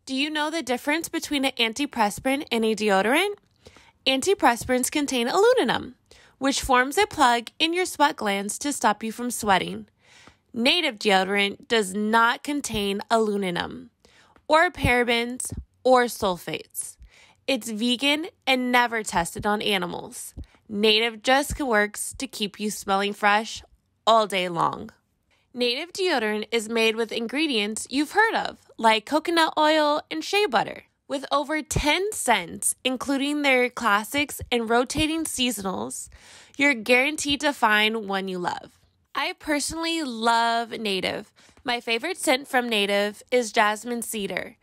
Do you know the difference between an antiperspirant and a deodorant? Antiperspirants contain aluminum, which forms a plug in your sweat glands to stop you from sweating. Native deodorant does not contain aluminum, or parabens, or sulfates. It's vegan and never tested on animals. Native just works to keep you smelling fresh all day long. Native deodorant is made with ingredients you've heard of, like coconut oil and shea butter. With over 10 scents, including their classics and rotating seasonals, you're guaranteed to find one you love. I personally love Native. My favorite scent from Native is jasmine cedar.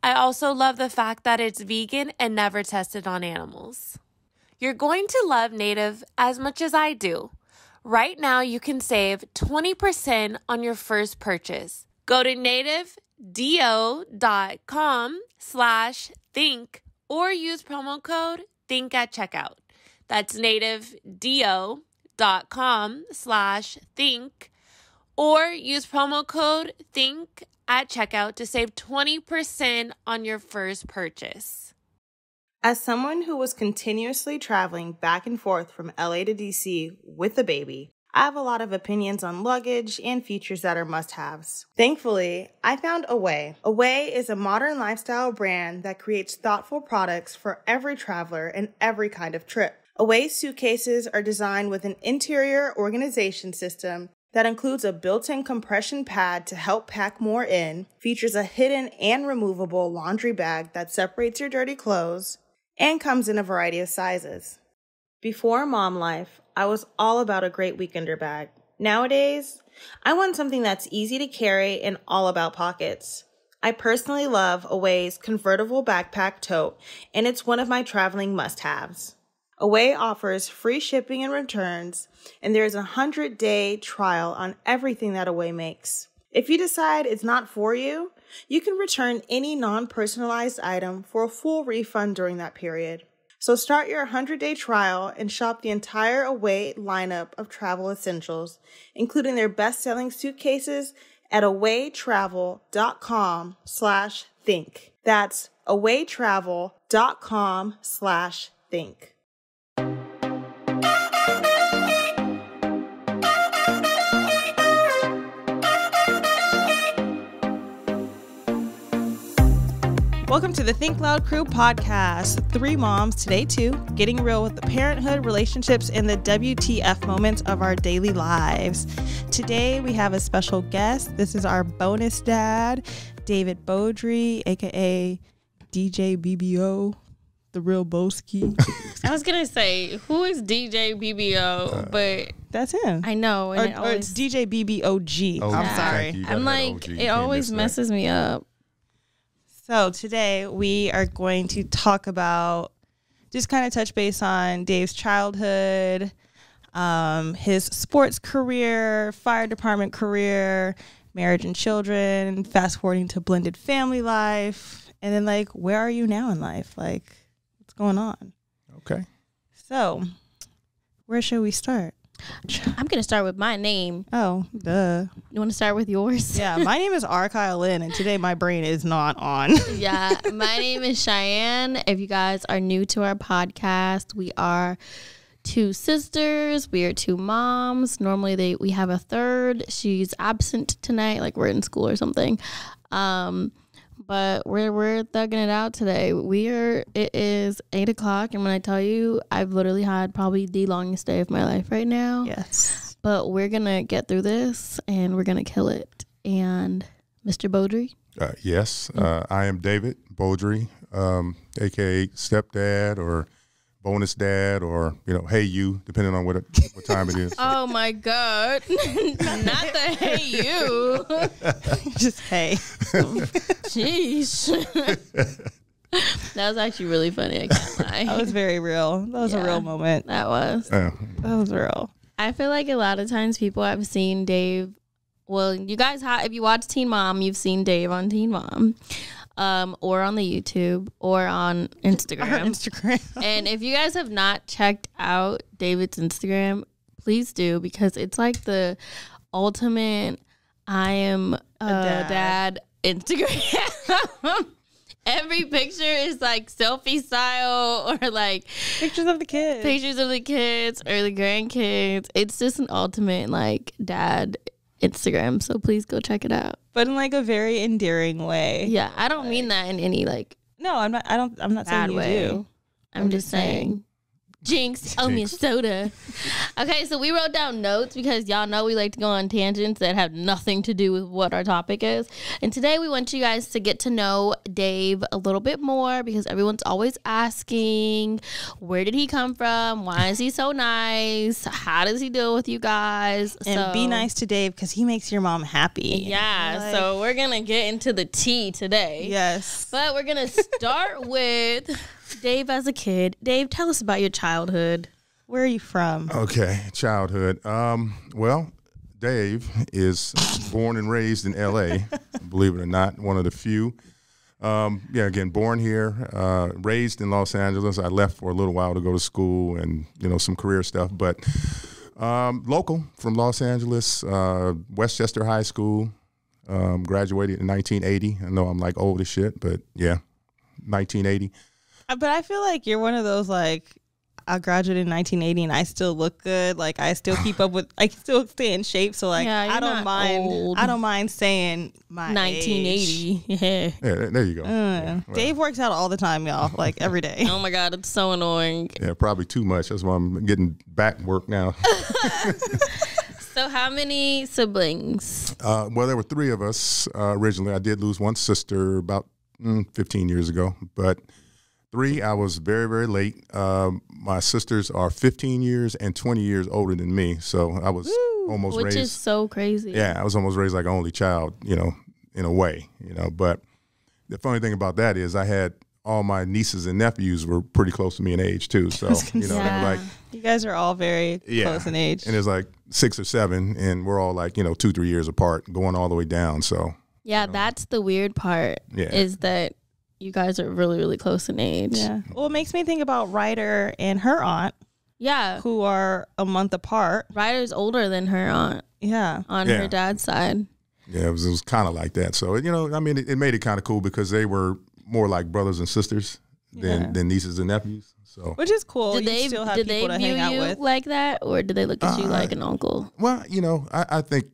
I also love the fact that it's vegan and never tested on animals. You're going to love Native as much as I do. Right now, you can save 20% on your first purchase. Go to nativedeo.com/think or use promo code THINK at checkout. That's nativedeo.com/think or use promo code THINK at checkout to save 20% on your first purchase. As someone who was continuously traveling back and forth from LA to DC with a baby, I have a lot of opinions on luggage and features that are must-haves. Thankfully, I found Away. Away is a modern lifestyle brand that creates thoughtful products for every traveler and every kind of trip. Away suitcases are designed with an interior organization system that includes a built-in compression pad to help pack more in, features a hidden and removable laundry bag that separates your dirty clothes, and comes in a variety of sizes. Before mom life, I was all about a great weekender bag. Nowadays, I want something that's easy to carry and all about pockets. I personally love Away's convertible backpack tote, and it's one of my traveling must-haves. Away offers free shipping and returns, and there is a 100-day trial on everything that Away makes. If you decide it's not for you, you can return any non-personalized item for a full refund during that period. So start your 100-day trial and shop the entire Away lineup of travel essentials, including their best-selling suitcases at awaytravel.com/think. That's awaytravel.com/think. Welcome to the Think Loud Crew podcast. 3 moms, today too, getting real with the parenthood, relationships, and the WTF moments of our daily lives. Today we have a special guest. This is our bonus dad, David Bowdre, aka DJ BBO, the real Boski. I was gonna say, who is DJ BBO? But that's him. I know, and or it's DJ BBOG. Oh, I'm sorry. I'm like, it always messes me up. So today we are going to talk about, just kind of touch base on Dave's childhood, his sports career, fire department career, marriage and children, fast forwarding to blended family life, and then like, where are you now in life? Like, what's going on? Okay. So, where should we start? I'm going to start with my name. Oh, duh. You want to start with yours? Yeah, my name is Arkyle Lynn, and today my brain is not on. Yeah, my name is Cheyenne. If you guys are new to our podcast, we are 2 sisters. We are 2 moms. Normally we have a third. She's absent tonight, like we're in school or something. But we're thugging it out today. It is 8 o'clock, and when I tell you, I've literally had probably the longest day of my life right now. Yes. But we're gonna get through this, and we're gonna kill it. And Mr. Bowdre? Yes, I am David Bowdre, aka stepdad or bonus dad, or hey you, depending on what time it is. Oh my God, not the hey you, just hey. Jeez. That was actually really funny. I can't lie. That was very real. That was a real moment. That was. That was real. I feel like a lot of times people have seen Dave. Well, you guys have, if you watch Teen Mom, you've seen Dave on Teen Mom. Or on the YouTube or on Instagram. And if you guys have not checked out David's Instagram, please do, because it's like the ultimate I am a dad Instagram. every picture is like selfie style or like Pictures of the kids. pictures of the kids or the grandkids. It's just an ultimate like dad Instagram. So please go check it out. But in like a very endearing way. Yeah, I don't mean that in any like No, I'm not bad saying you way. do. I'm just saying. Jinx, owe me a soda. Okay, so we wrote down notes because y'all know we like to go on tangents that have nothing to do with what our topic is. And today we want you guys to get to know Dave a little bit more because everyone's always asking, where did he come from? Why is he so nice? How does he deal with you guys? And be nice to Dave because he makes your mom happy. Yeah, so we're going to get into the tea today. Yes. But we're going to start with Dave as a kid. Dave, tell us about your childhood. Where are you from? Okay, childhood. Well, Dave is born and raised in L.A., believe it or not, one of the few. Again, born here, raised in Los Angeles. I left for a little while to go to school and, some career stuff. But local from Los Angeles, Westchester High School, graduated in 1980. I know I'm like old as shit, but yeah, 1980. But I feel like you're one of those, like, I graduated in 1980 and I still look good. Like, I still keep up with, I still stay in shape. So, like, Yeah, I don't mind. old. I don't mind saying my 1980. Yeah. Yeah, there you go. Well, Dave works out all the time, y'all. Like, every day. Oh my God, it's so annoying. Yeah, probably too much. That's why I'm getting back work now. So how many siblings? Well, there were three of us originally. I did lose one sister about 15 years ago, but three, I was very, very late. My sisters are 15 years and 20 years older than me, so I was almost Which raised. is so crazy. Yeah, I was almost raised like an only child, in a way, But the funny thing about that is I had all my nieces and nephews were pretty close to me in age too. So, they were like, You guys are all very close in age. and there's like 6 or 7, and we're all like, 2-3 years apart, going all the way down. So, Yeah, that's the weird part is that you guys are really, really close in age. Yeah. Well, it makes me think about Ryder and her aunt, Yeah. who are a month apart. Ryder's older than her aunt Yeah. on her dad's side. yeah, it was kind of like that. So, it made it kind of cool because they were more like brothers and sisters than nieces and nephews. So, Which is cool. Did they still have did they people to view hang out you with. like that, or did they look at you like an uncle? well, I think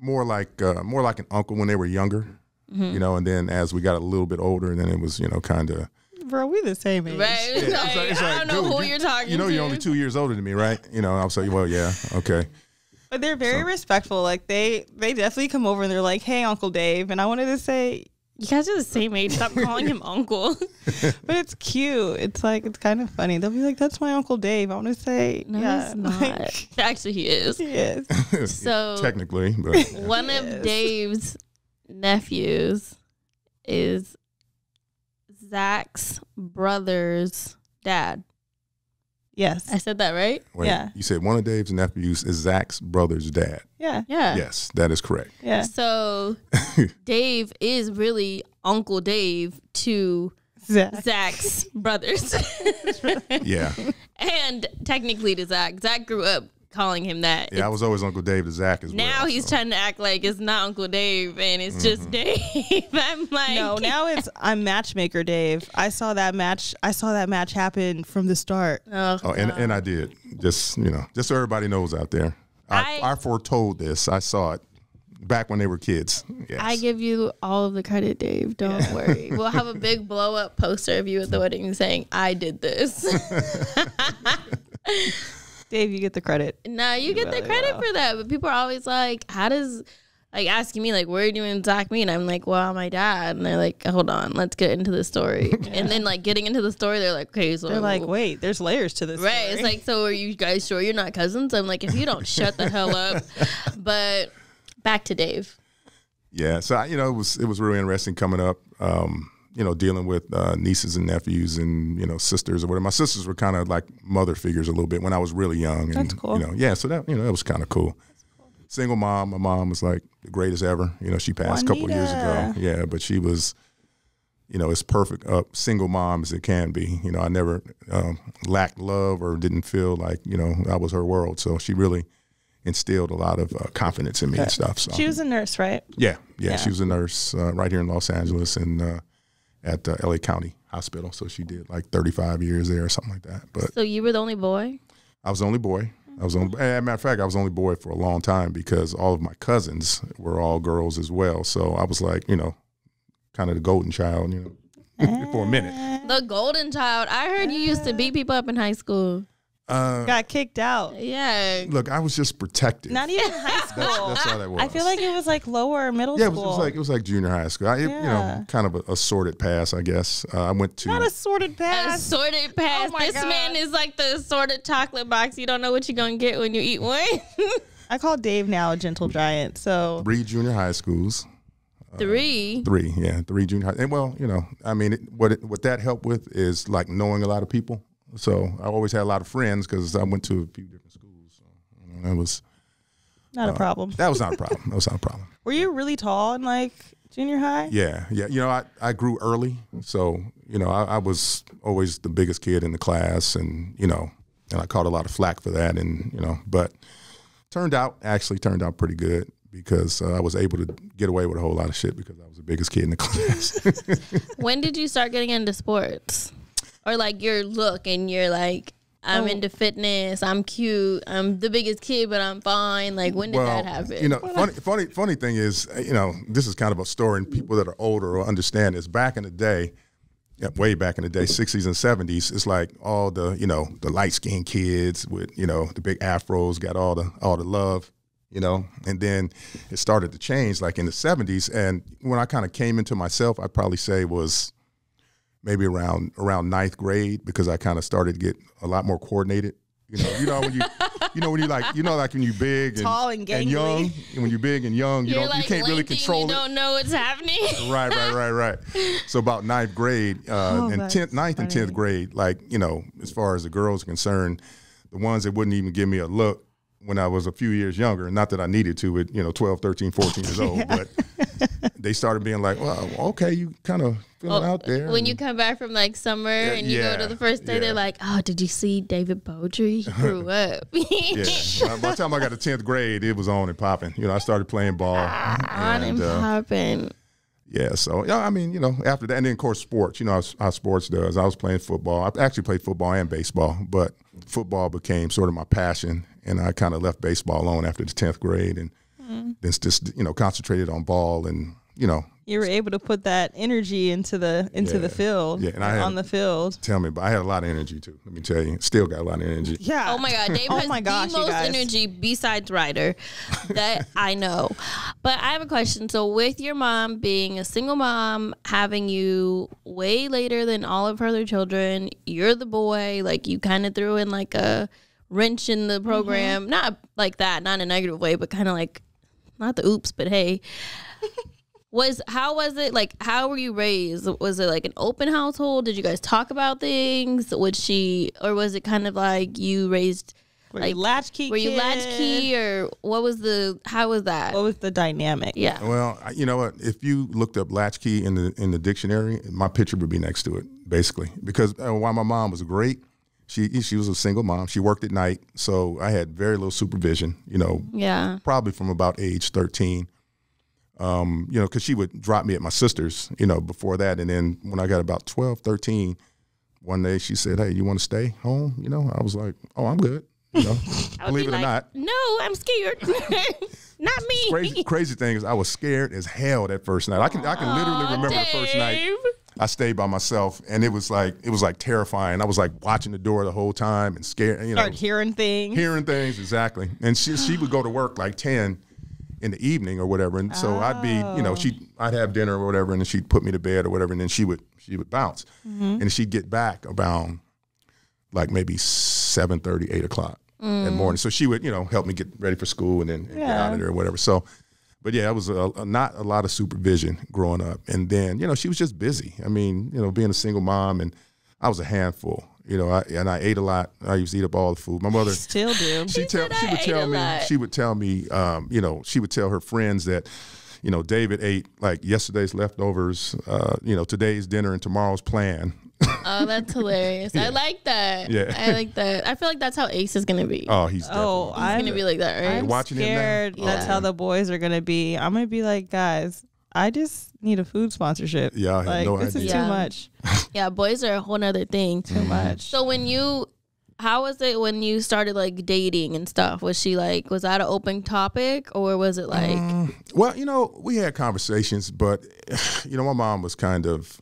more like an uncle when they were younger, and then as we got a little bit older, then it was, kind of. Bro, we the same age. Right? It's Yeah, like, it's I like, don't know dude, who you're talking to. You're only 2 years older than me, right? I was like, well, yeah, okay. But they're very respectful. Like, they definitely come over and they're like, hey, Uncle Dave. And I wanted to say, You guys are the same age. Stop calling him uncle. but it's cute. It's like, it's kind of funny. They'll be like, that's my Uncle Dave. I want to say, No, yeah. it's not. Like, Actually, he is. he is. So Technically, but one of Dave's nephews is Zach's brother's dad. Yes. I said that right? wait, Yeah. you said one of Dave's nephews is Zach's brother's dad. Yeah. Yeah. Yes, that is correct. Yeah. So Dave is really Uncle Dave to Zach. Zach's brothers. Yeah, And technically to Zach. Zach grew up calling him that. yeah. I was always Uncle Dave to Zach as well. Now he's so. trying to act like it's not Uncle Dave and it's just Dave. I'm like, No, now I'm matchmaker Dave. I saw that match happen from the start. Oh, and I did. Just just so everybody knows out there. I foretold this. I saw it back when they were kids. Yes. I give you all of the credit, Dave. Don't worry. We'll have a big blow up poster of you at the wedding saying, I did this. Dave, you get the credit. No, you get the credit for that. But people are always like, how does, like, asking me, like, where are you and Zach meet? I'm like, well, my dad. And they're like, hold on, let's get into the story. And then, like, getting into the story, they're like, okay, so. They're like, wait, there's layers to this. Right. story. It's like, so are you guys sure you're not cousins? I'm like, if you don't shut the hell up. But back to Dave. Yeah, so it was really interesting coming up. Dealing with nieces and nephews and sisters or whatever. My sisters were kind of like mother figures a little bit when I was really young. And, That's cool. So that that was kind of cool. Single mom. My mom was like the greatest ever. She passed a couple of years ago. Yeah, but she was, as perfect a single mom as it can be. I never lacked love or didn't feel like I was her world. So she really instilled a lot of confidence in me and stuff. So She was a nurse, right? yeah. She was a nurse right here in Los Angeles, and at LA County Hospital. So she did like 35 years there or something like that. But So you were the only boy? I was the only boy. As a matter of fact, I was the only boy for a long time because all of my cousins were all girls as well. So I was like, kind of the golden child, for a minute. The golden child. I heard you used to beat people up in high school. Got kicked out. Yeah. Look, I was just protected. Not even high school. That's all that was. I feel like it was like lower middle Yeah, school. it was like junior high school. Kind of a sorted pass, I guess. I went to Not a sorted pass. Assorted pass. Oh my This God. man is like the assorted chocolate box. You don't know what you're going to get when you eat one. I call Dave now a gentle giant. So 3 junior high schools. 3. 3 junior high. And well, what that helped with is like knowing a lot of people. So I always had a lot of friends because I went to a few different schools. So that was not a problem. That was not a problem. That was not a problem. Were you really tall in like junior high? Yeah. I grew early, so I was always the biggest kid in the class, and I caught a lot of flack for that, and but turned out pretty good because I was able to get away with a whole lot of shit because I was the biggest kid in the class. When did you start getting into sports? Or like your look and you're like, I'm into fitness, I'm cute, I'm the biggest kid, but I'm fine. Like, when did that happen? Funny thing is, this is kind of a story, and people that are older will understand this. Back in the day, way back in the day, 60s and 70s, it's like all the, the light-skinned kids with, the big afros got all the love, and then it started to change like in the 70s. And when I kind of came into myself, I'd probably say was maybe around 9th grade, because I kind of started to get a lot more coordinated. When you're big and tall and gangly. and young, and when you're big and young, you can't really control it. You don't know what's happening. Right. So about 9th grade and 9th and 10th grade, like as far as the girls are concerned, the ones that wouldn't even give me a look when I was a few years younger, not that I needed to at 12, 13, 14 years old, but they started being like, well, okay, you kind of feeling out there. When you come back from like summer and you go to the first day, they're like, oh, did you see David Bowdre? He grew up. Yeah. By the time I got to 10th grade, it was on and popping. I started playing ball. On and popping. Yeah, so, after that, and then, of course, sports, how sports does. I was playing football. I actually played football and baseball, but football became sort of my passion, and I kind of left baseball alone after the 10th grade and then just, concentrated on ball and, You were able to put that energy into the field. Yeah, and on the field. Tell me, but I had a lot of energy too. Let me tell you, still got a lot of energy. Yeah. Oh my God, Dave has the most energy besides Ryder that I know. But I have a question. So with your mom being a single mom, having you way later than all of her other children, you're the boy. Like you kind of threw in like a wrench in the program, not like that, not in a negative way, but kind of like not the oops, but hey. How was it? Like, how were you raised? Was it like an open household? Did you guys talk about things? Or was it kind of like you raised? Were you latchkey? Were you latchkey, or how was that? What was the dynamic? Yeah. Well, you know what? If you looked up latchkey in the dictionary, my picture would be next to it, basically. Because while my mom was great, she was a single mom. She worked at night, so I had very little supervision. Yeah. Probably from about age 13. Because she would drop me at my sister's, before that. And then when I got about 12, 13, one day she said, hey, you want to stay home? I was like, oh, I'm good. Believe it or not. No, I'm scared. Not me. Crazy thing is I was scared as hell that first night. I can literally remember Dave. the first night I stayed by myself, and it was like terrifying. I was like watching the door the whole time and scared. Start hearing things. Hearing things, exactly. And she would go to work like 10 in the evening or whatever, and so I'd be, I'd have dinner or whatever, and then she'd put me to bed or whatever, and then she would bounce, and she'd get back around like maybe 7:30, 8 o'clock in the morning. So she would, help me get ready for school and then get out of there or whatever. So, but yeah, it was not a lot of supervision growing up, and then she was just busy. I mean, being a single mom, and I was a handful. I ate a lot. I used to eat up all the food. My mother still do. She would tell me, she would tell her friends that, David ate like yesterday's leftovers, today's dinner and tomorrow's plan. Oh, that's hilarious. Yeah. I like that. Yeah. I like that. I feel like that's how Ace is going to be. Oh, he's definitely. He's going to be like that, right? I'm watching scared him now. That's how the boys are going to be. I'm going to be like, guys, I just need a food sponsorship. Yeah, I had no this idea. is too much. Yeah, boys are a whole nother thing. Too much. So how was it when you started like dating and stuff? Was she like, was that an open topic or was it like? Well, we had conversations, but my mom was kind of,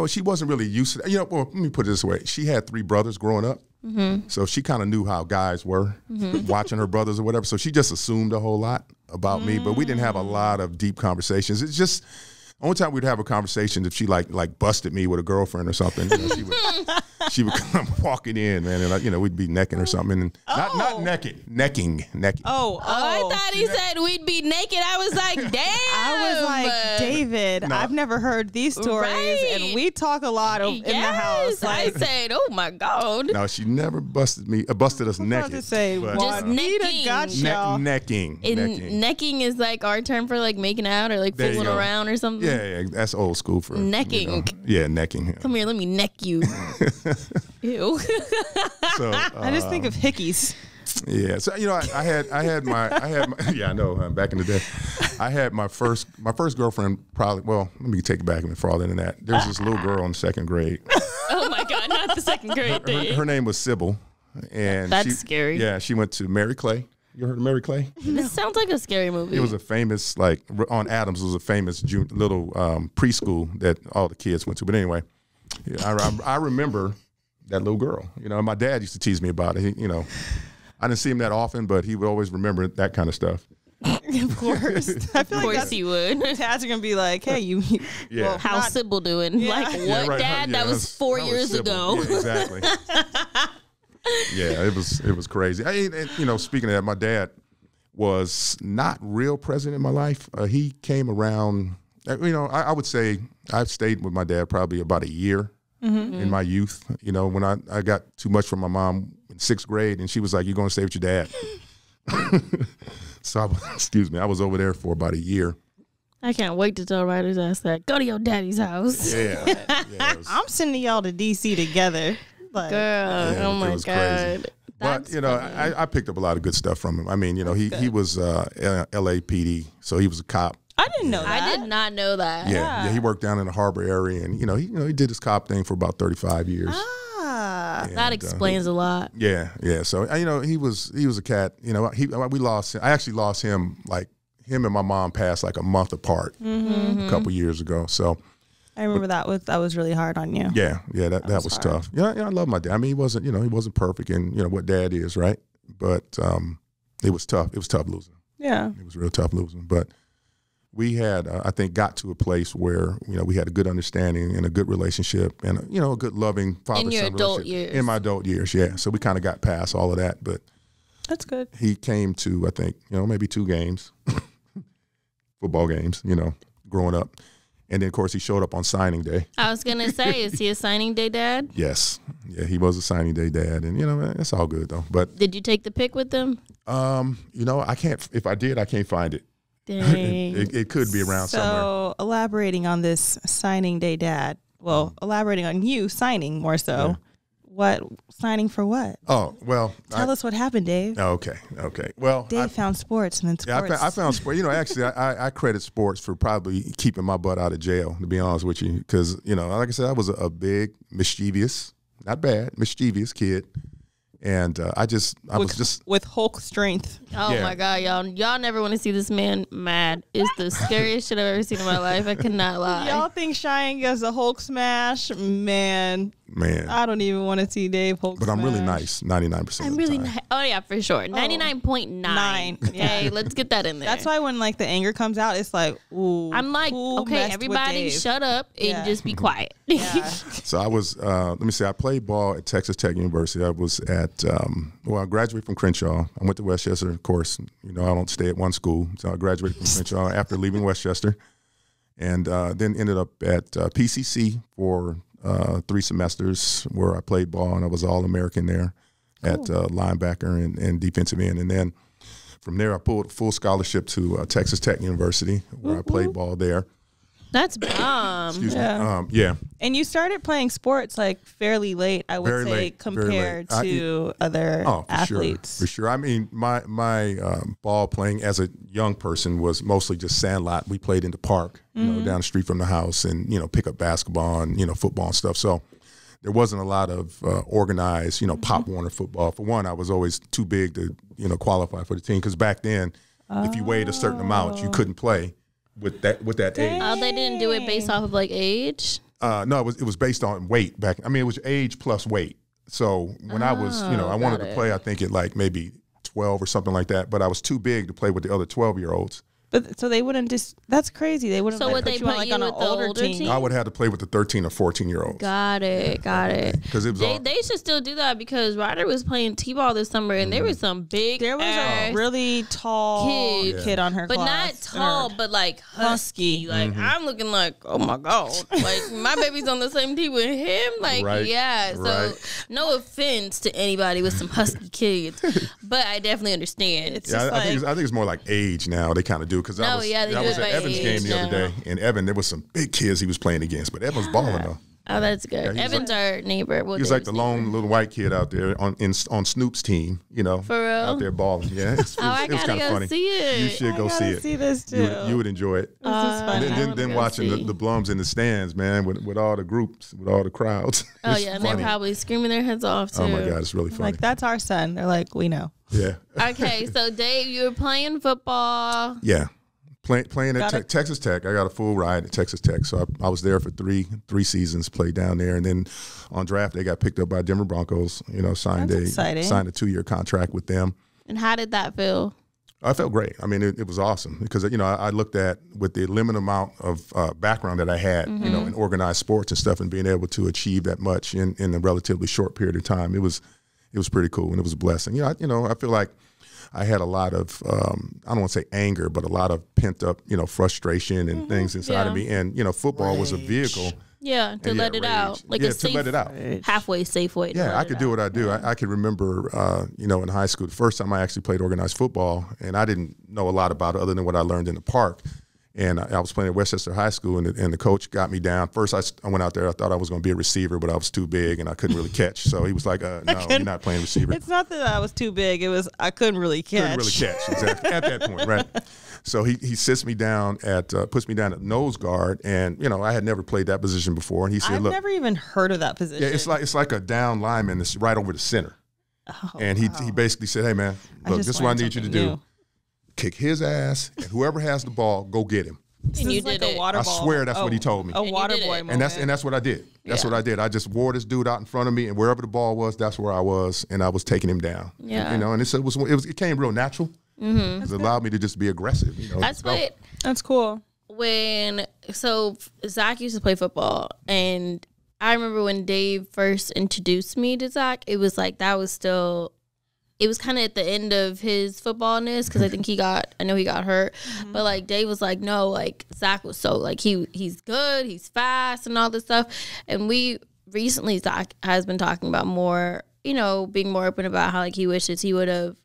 she wasn't really used to that. Well, let me put it this way. She had 3 brothers growing up. So she kind of knew how guys were watching her brothers or whatever. So she just assumed a whole lot about me, but we didn't have a lot of deep conversations. It's just only time we'd have a conversation if she like busted me with a girlfriend or something. She would come walking in, man, and we'd be necking or something, and not necking. Oh, I thought he said we'd be naked. I was like, damn. I was like, David, I've never heard these stories, and we talk a lot in the house. I said, oh my God. No, she never busted us naked. To say, just necking. Necking is like our term for like making out or like fooling around or something. Yeah, that's old school for necking. Yeah, necking. Yeah. Come here, let me neck you. Ew. So I just think of hickeys. Yeah, so I had my yeah, I know. Back in the day, I had my first girlfriend. Probably, well, let me take it back even farther than that. There was this little girl in 2nd grade. Oh my God, not the 2nd grade thing. Her name was Sybil, and that's scary. Yeah, she went to Mary Clay. You heard of Mary Clay? This sounds like a scary movie. It was a famous, on Adams, it was a famous little preschool that all the kids went to. But anyway, I remember that little girl. My dad used to tease me about it. I didn't see him that often, but he would always remember that kind of stuff. Of course. I feel of course he would. Dads are going to be like, hey, yeah. Well, how's Sybil doing? Yeah. Like, what, yeah, right. Dad? That was 4 years ago. Yeah, exactly. Yeah, it was crazy. Speaking of that, my dad was not real present in my life. He came around, I would say I've stayed with my dad probably about a year in my youth. When I got too much from my mom in 6th grade, and she was like, "You're going to stay with your dad." So, I was over there for about a year. I can't wait to tell Ryder's ass that. Go to your daddy's house. Yeah. I'm sending y'all to D.C. together. Girl, yeah, oh my God. Crazy. But, I picked up a lot of good stuff from him. I mean, he was LAPD, so he was a cop. I didn't know that. I did not know that. Yeah, he worked down in the harbor area, and he did his cop thing for about 35 years. That explains a lot. Yeah. So he was a cat. We lost him. I actually lost him. Like him and my mom passed like a month apart a couple years ago. So I remember that was really hard on you. Yeah, that was tough. Yeah, I love my dad. I mean, he wasn't perfect, and what dad is, right? But it was tough. It was tough losing. Yeah, it was real tough losing. But we had, I think, got to a place where we had a good understanding and a good relationship, and a good loving father-son in your adult relationship. years. In my adult years, yeah. So we kind of got past all of that, but that's good. He came to, I think, maybe 2 games, football games, growing up. And then, of course, he showed up on signing day. I was going to say, is he a signing day dad? Yes. Yeah, he was a signing day dad. And, it's all good, though. But did you take the pic with them? I can't. If I did, I can't find it. Dang. It could be around somewhere. So, elaborating on this signing day dad, elaborating on you signing more so. Yeah. What signing for what? Oh, well. Tell us what happened, Dave. Okay. Well, Dave found sports and then sports. Yeah, I found sports. Actually, I credit sports for probably keeping my butt out of jail, to be honest with you. Because, like I said, I was a big, mischievous, not bad, mischievous kid. And I was just with Hulk strength. Oh my God, y'all never want to see this man mad. It's the scariest shit I've ever seen in my life. I cannot lie. Y'all think Cheyenne gets a Hulk smash? Man, I don't even want to see Dave Hulk. But I'm really nice, 99%. I'm really nice. Oh yeah, for sure, 99.9. Okay, let's get that in there. That's why when the anger comes out, it's like, ooh. I'm like, okay, everybody, shut up and just be quiet. Yeah. So I was, let me see, I played ball at Texas Tech University. I was at, I graduated from Crenshaw. I went to Westchester, of course. I don't stay at one school. So I graduated from Crenshaw after leaving Westchester. And then ended up at PCC for 3 semesters where I played ball, and I was All-American there at linebacker and defensive end. And then from there, I pulled a full scholarship to Texas Tech University where I played ball there. That's bomb. Excuse Yeah. me. Yeah. And you started playing sports like fairly late, I would Very say, late, very compared late. to other For athletes. Sure, for sure. I mean, my ball playing as a young person was mostly just sandlot. We played in the park, you know, down the street from the house, and pick up basketball and football and stuff. So there wasn't a lot of organized, Pop Warner football. For one, I was always too big to qualify for the team because back then, if you weighed a certain amount, you couldn't play with that age. Oh, they didn't do it based off of like age? No, it was based on weight back. I mean, it was age plus weight. So when I was, I wanted to play, I think at like maybe 12 or something like that, but I was too big to play with the other 12-year-olds. But so they wouldn't just, that's crazy. They wouldn't So would put they you on put like you on an with the older older team. team? I would have to play with the 13 or 14-year-olds. Got it. Because it was They should still do that because Ryder was playing T-ball this summer and there was some big There was a really tall kid on her but class. not tall, but like husky. Like I'm looking like, oh my god, like my baby's on the same team with him. Like Right, So right. no offense to anybody with some husky kids, but I definitely understand. It's Yeah, just I think it's more like age now. They kind of do because No, I was yeah, they I do was it at by Evans' age game the other now. day, and Evan, there was some big kids he was playing against, but Evan's balling though. Oh, that's good. Yeah, he was Evan's our neighbor. Well, He was like Dave's the lone little white kid out there on Snoop's team, For real? out there balling. Yeah, it was I kind gotta of go funny. see it. You should go see gotta it. see this too. You would enjoy it. This is funny. And I wanna then go watching see. the Blums in the stands, man, with all the groups, with all the crowds. Oh It's yeah, and funny. they're probably screaming their heads off too. Oh my God, it's really funny. Like, that's our son. They're like, we know. Yeah, Okay, so Dave, you were playing football. yeah. Playing at Got it. Texas Tech, I got a full ride at Texas Tech. So I was there for three seasons, played down there, and then on draft day got picked up by Denver Broncos. Signed That's exciting. signed a 2-year contract with them. And how did that feel? I felt great. I mean, it was awesome because I looked at with the limited amount of background that I had, in organized sports and stuff, and being able to achieve that much in a relatively short period of time, it was pretty cool and it was a blessing. I feel like I had a lot of I don't want to say anger, but a lot of pent up frustration and things inside of me, and football was a vehicle. Yeah, to And let it rage. out, like Yeah, a to safe, let it out. halfway safe way. To Yeah, let I it could do out. what I do. I could remember, in high school, the first time I actually played organized football, and I didn't know a lot about it other than what I learned in the park. And I was playing at Westchester High School, and the coach got me down. First, I went out there. I thought I was going to be a receiver, but I was too big, and I couldn't really catch. So he was like, no, you're not playing receiver. It's not that I was too big. It was I couldn't really catch. Couldn't really catch, exactly, at that point, right? So he sits me down puts me down at nose guard, and I had never played that position before. And he said, I've "Look, never even heard of that position. yeah, it's like a down lineman that's right over the center." And he basically said, "Hey man, look, this is what I need you to do: kick his ass, and whoever has the ball, go get him." This And you is like did a it. water I ball. swear that's what he told me. A you water did boy it. moment. And that's what I did. That's Yeah. what I did. I just wore this dude out in front of me, and wherever the ball was, that's where I was, and I was taking him down. Yeah. And it came real natural. Mm-hmm. It allowed me to just be aggressive. That's what. That's cool. So Zach used to play football, and I remember when Dave first introduced me to Zach, it was like it was kind of at the end of his footballness because I think he got hurt, but like Dave was like, no, like Zach was so like he's good, he's fast and all this stuff, and recently Zach has been talking about more, being more open about how like he wishes he would have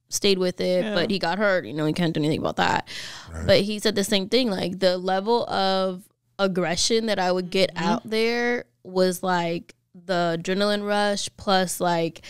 stayed with it, but he got hurt, he can't do anything about that. Right. But he said the same thing, like the level of aggression that I would get out there was like the adrenaline rush plus like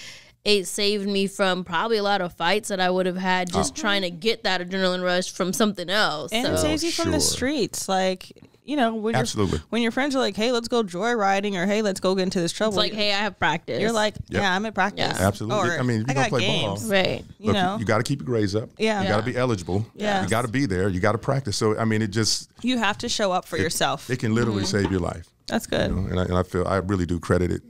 it saved me from probably a lot of fights that I would have had just trying to get that adrenaline rush from something else. And it saves you from the Sure. streets. Like, when Absolutely. when your friends are like, hey, let's go joyriding, or hey, let's go get into this trouble. It's like, hey, I have practice. You're like, Yep. yeah, I'm at practice. Yeah. Absolutely. Or, I mean, if I you're going got to play games. ball, right. You know, you got to keep your grades up. Yeah. You got to be eligible. Yeah. You got to be there. You got to practice. So, I mean, it just, you have to show up for yourself. it can literally save your life. That's good. And I feel I really do credit it,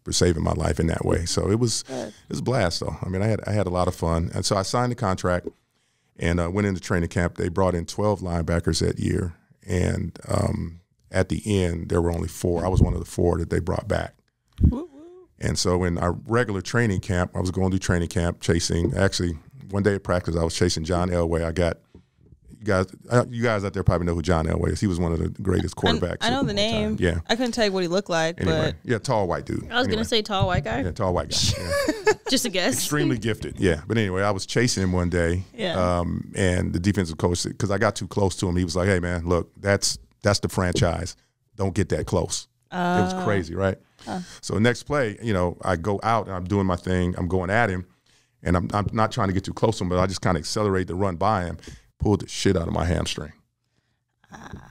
for saving my life in that way. So it was a blast, though. I mean, I had a lot of fun, and so I signed the contract and went into training camp. They brought in 12 linebackers that year, and at the end there were only 4. I was one of the 4 that they brought back. And so in our regular training camp, I was going through training camp chasing. Actually, one day at practice, I was chasing John Elway. I got. You guys out there probably know who John Elway is. He was one of the greatest quarterbacks. I know of the all name. time. Yeah. I couldn't tell you what he looked like, Anyway, but yeah, tall white dude. I was going to say tall white guy. Yeah, tall white guy. Yeah. Just a guess. Extremely gifted. Yeah. But anyway, I was chasing him one day. Yeah. And the defensive coach, because I got too close to him, he was like, hey, man, look, that's That's the franchise. Don't get that close. It was crazy, right? So next play, I go out and I'm doing my thing. I'm going at him, and I'm not trying to get too close to him, but I just kind of accelerate the run by him, pulled the shit out of my hamstring.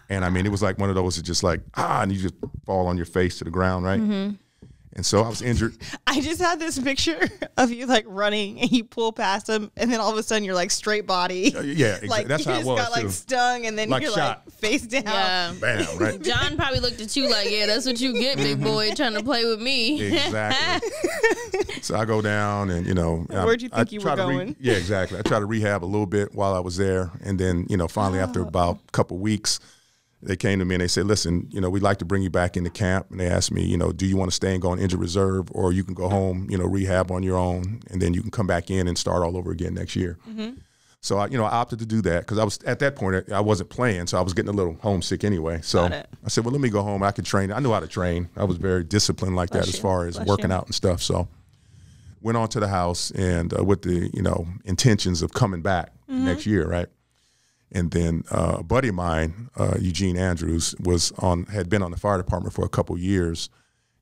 And I mean, it was like one of those, it's just like, and you just fall on your face to the ground, right? Mm-hmm. And so I was injured. I just had this picture of you like running and you pull past him, and then all of a sudden you're like straight body. Yeah, exactly. Like That's you how it just was got like too. stung, and then Like you're shot. like face down. Yeah. Bam, right? John probably looked at you like, yeah, that's what you get, big boy, trying to play with me. Exactly. So I go down and, Where'd you think you were going? Yeah, exactly. I tried to rehab a little bit while I was there. And then, finally after about a couple weeks, they came to me and they said, listen, we'd like to bring you back into camp. And they asked me, do you want to stay and go on injured reserve, or you can go home, rehab on your own, and then you can come back in and start all over again next year. Mm-hmm. So, I opted to do that because I was at that point, I wasn't playing. So I was getting a little homesick anyway. So I said, well, let me go home. I could train. I knew how to train. I was very disciplined like that as far as working out and stuff. So went on to the house and with the, intentions of coming back next year, right? And then a buddy of mine, Eugene Andrews, had been on the fire department for a couple years.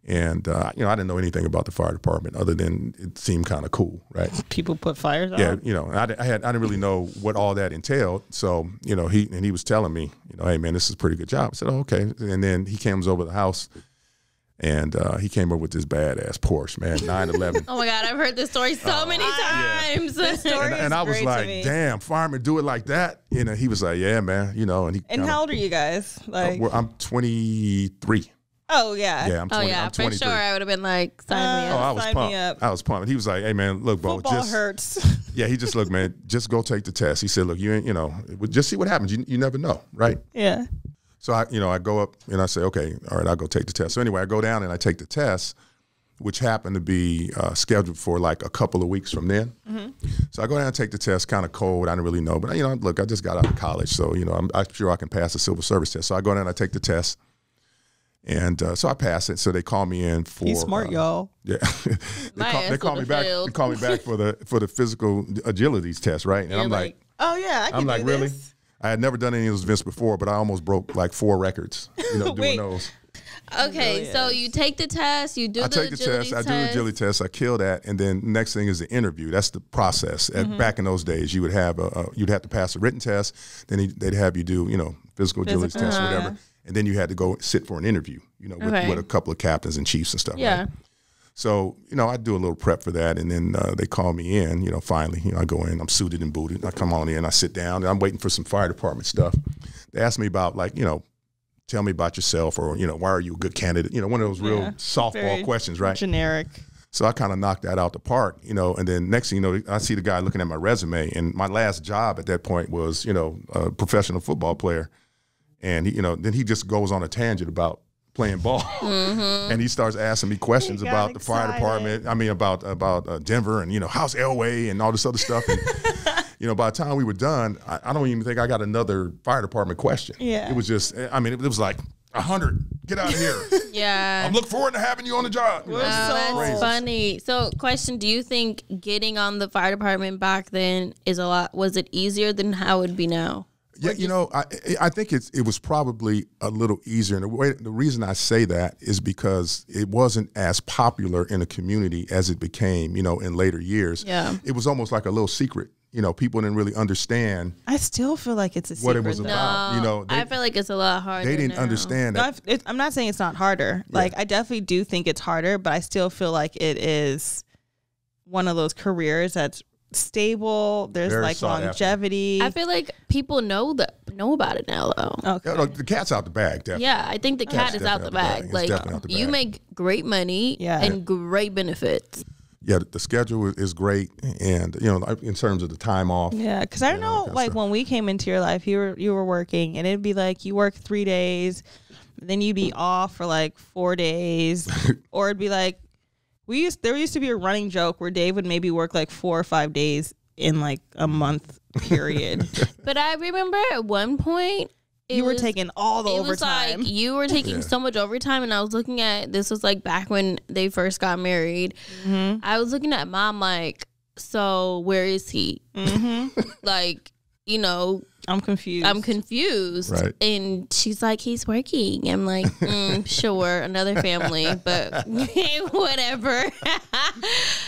And, I didn't know anything about the fire department other than it seemed kind of cool, right? People put fires out. Yeah, I didn't really know what all that entailed. So, he was telling me, hey, man, this is a pretty good job. I said, oh, okay. And then he comes over to the house. And he came up with this badass Porsche, man, 911. Oh my God, I've heard this story so many times. This story and I was great like, to me. damn, firemen do it like that. He was like, yeah, man, And how old are you guys? Like, I'm 23. oh yeah. Yeah, I'm 20. Yeah, I'm for 23. sure I would have been like, sign me Oh, up. I was Sign me pumped. up. I was pumped. He was like, hey, man, look, Bo, Football just hurts. yeah. He just look, man, just go take the test. He said, look, you ain't, just see what happens. You never know, right? Yeah. So I go up and I say, okay, all right, I'll go take the test. So anyway, I go down and I take the test, which happened to be scheduled for like a couple of weeks from then. Mm-hmm. So I go down and take the test, kind of cold. I didn't really know, but look, I just got out of college, so I'm sure I can pass the civil service test. So I go down and I take the test, and so I pass it. So they call me in for. He's smart, y'all. Yeah, they call me back. They call me back for the physical agilities test, right? And I'm like, oh yeah, I can I'm like, do really? this. I had never done any of those events before, but I almost broke like 4 records, doing Wait. those. Okay, so you take the test, you do I the take the test, I do the agility test, I kill that, and then next thing is the interview. That's the process. Back in those days, you would have you'd have to pass a written test, then they'd have you do physical agility test, whatever, and then you had to go sit for an interview, with a couple of captains and chiefs and stuff. Yeah. Right? So, I do a little prep for that, and then they call me in, finally. I go in, I'm suited and booted. I come on in, I sit down, and I'm waiting for some fire department stuff. They ask me about, like, tell me about yourself, or, why are you a good candidate? One of those real softball questions, right? Generic. So I kind of knocked that out the park, and then next thing you know, I see the guy looking at my resume, and my last job at that point was, a professional football player. And, then he just goes on a tangent about playing ball, and he starts asking me questions about the fire department. I mean, about Denver, and how's Elway and all this other stuff. And by the time we were done, I don't even think I got another fire department question. Yeah, it was just, it was like 100. Get out of here. Yeah, I'm looking forward to having you on the job. That's funny. So, question: do you think getting on the fire department back then was it easier than how it would be now? Yeah, I think it was probably a little easier. And the reason I say that is because it wasn't as popular in the community as it became, in later years. Yeah. It was almost like a little secret. People didn't really understand. I still feel like it's a secret. What it was about. I feel like it's a lot harder. They didn't now. understand that. No, I'm not saying it's not harder. Yeah. Like, I definitely do think it's harder, but I still feel like it is one of those careers that's stable. There's very like longevity. I feel like people know about it now, though. Okay. Yeah, the cat's out the bag, definitely. Yeah, I think the cat is out the bag. Like, you make great money and great benefits. Yeah, the schedule is great, and in terms of the time off. Yeah, because I know, like, when we came into your life, you were working, and it'd be like you work 3 days, then you'd be off for like 4 days, or it'd be like there used to be a running joke where Dave would maybe work like 4 or 5 days in like a month period. But I remember at one point you were taking all the overtime. It was like you were taking so much overtime, and I was looking at, this was like back when they first got married. Mm-hmm. I was looking at Mom like, so where is he? Mm-hmm. Like, I'm confused. Right. And she's like, he's working. I'm like, sure, another family, but whatever.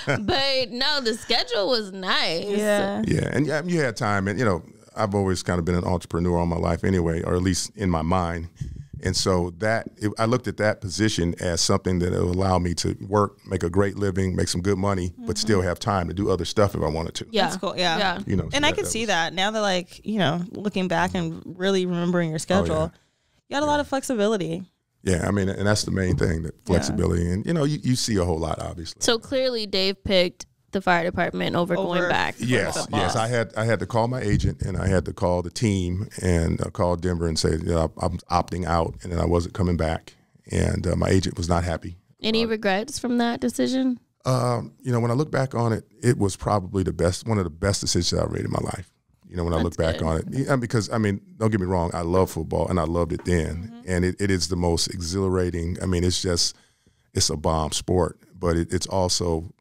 But no, the schedule was nice. Yeah. Yeah, and you had time, and I've always kind of been an entrepreneur all my life anyway, or at least in my mind. And so I looked at that position as something that will allow me to work, make a great living, make some good money, but still have time to do other stuff if I wanted to. Yeah. That's cool. Yeah. And I could see that now that, like, looking back and really remembering your schedule, you got a lot of flexibility. Yeah, I mean, and that's the main thing, that flexibility. And, you see a whole lot, obviously. So clearly Dave picked the fire department over going back. Yes. I had to call my agent, and I had to call the team and call Denver and say, I'm opting out, and then I wasn't coming back. And my agent was not happy. Any regrets from that decision? When I look back on it, it was probably one of the best decisions I've made in my life. When I look back on it, because don't get me wrong, I love football and I loved it then, and it is the most exhilarating. I mean, it's a bomb sport, but it's also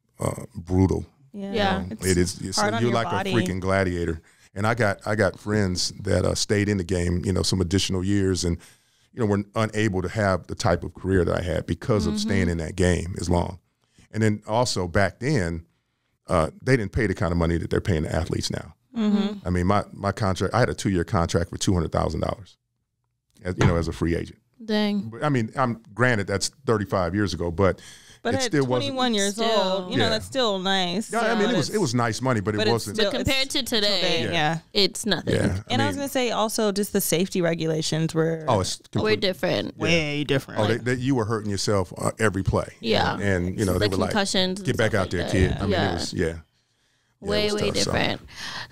brutal. Yeah, it is. You're like a freaking gladiator. And I got friends that stayed in the game, some additional years, and were unable to have the type of career that I had because of staying in that game as long. And then also back then, they didn't pay the kind of money that they're paying the athletes now. I mean, my contract, I had a 2-year contract for $200,000 as a free agent. Dang. I mean, granted that's 35 years ago, but it at still 21 years old, that's still nice. Yeah, I mean, it was nice money, but it wasn't. But compared to today, it's nothing. Yeah, I was going to say also just the safety regulations were we're different. Way different. You were hurting yourself every play. Yeah. And they were concussions, like, get back out there, kid. I mean, it was, way tough, different.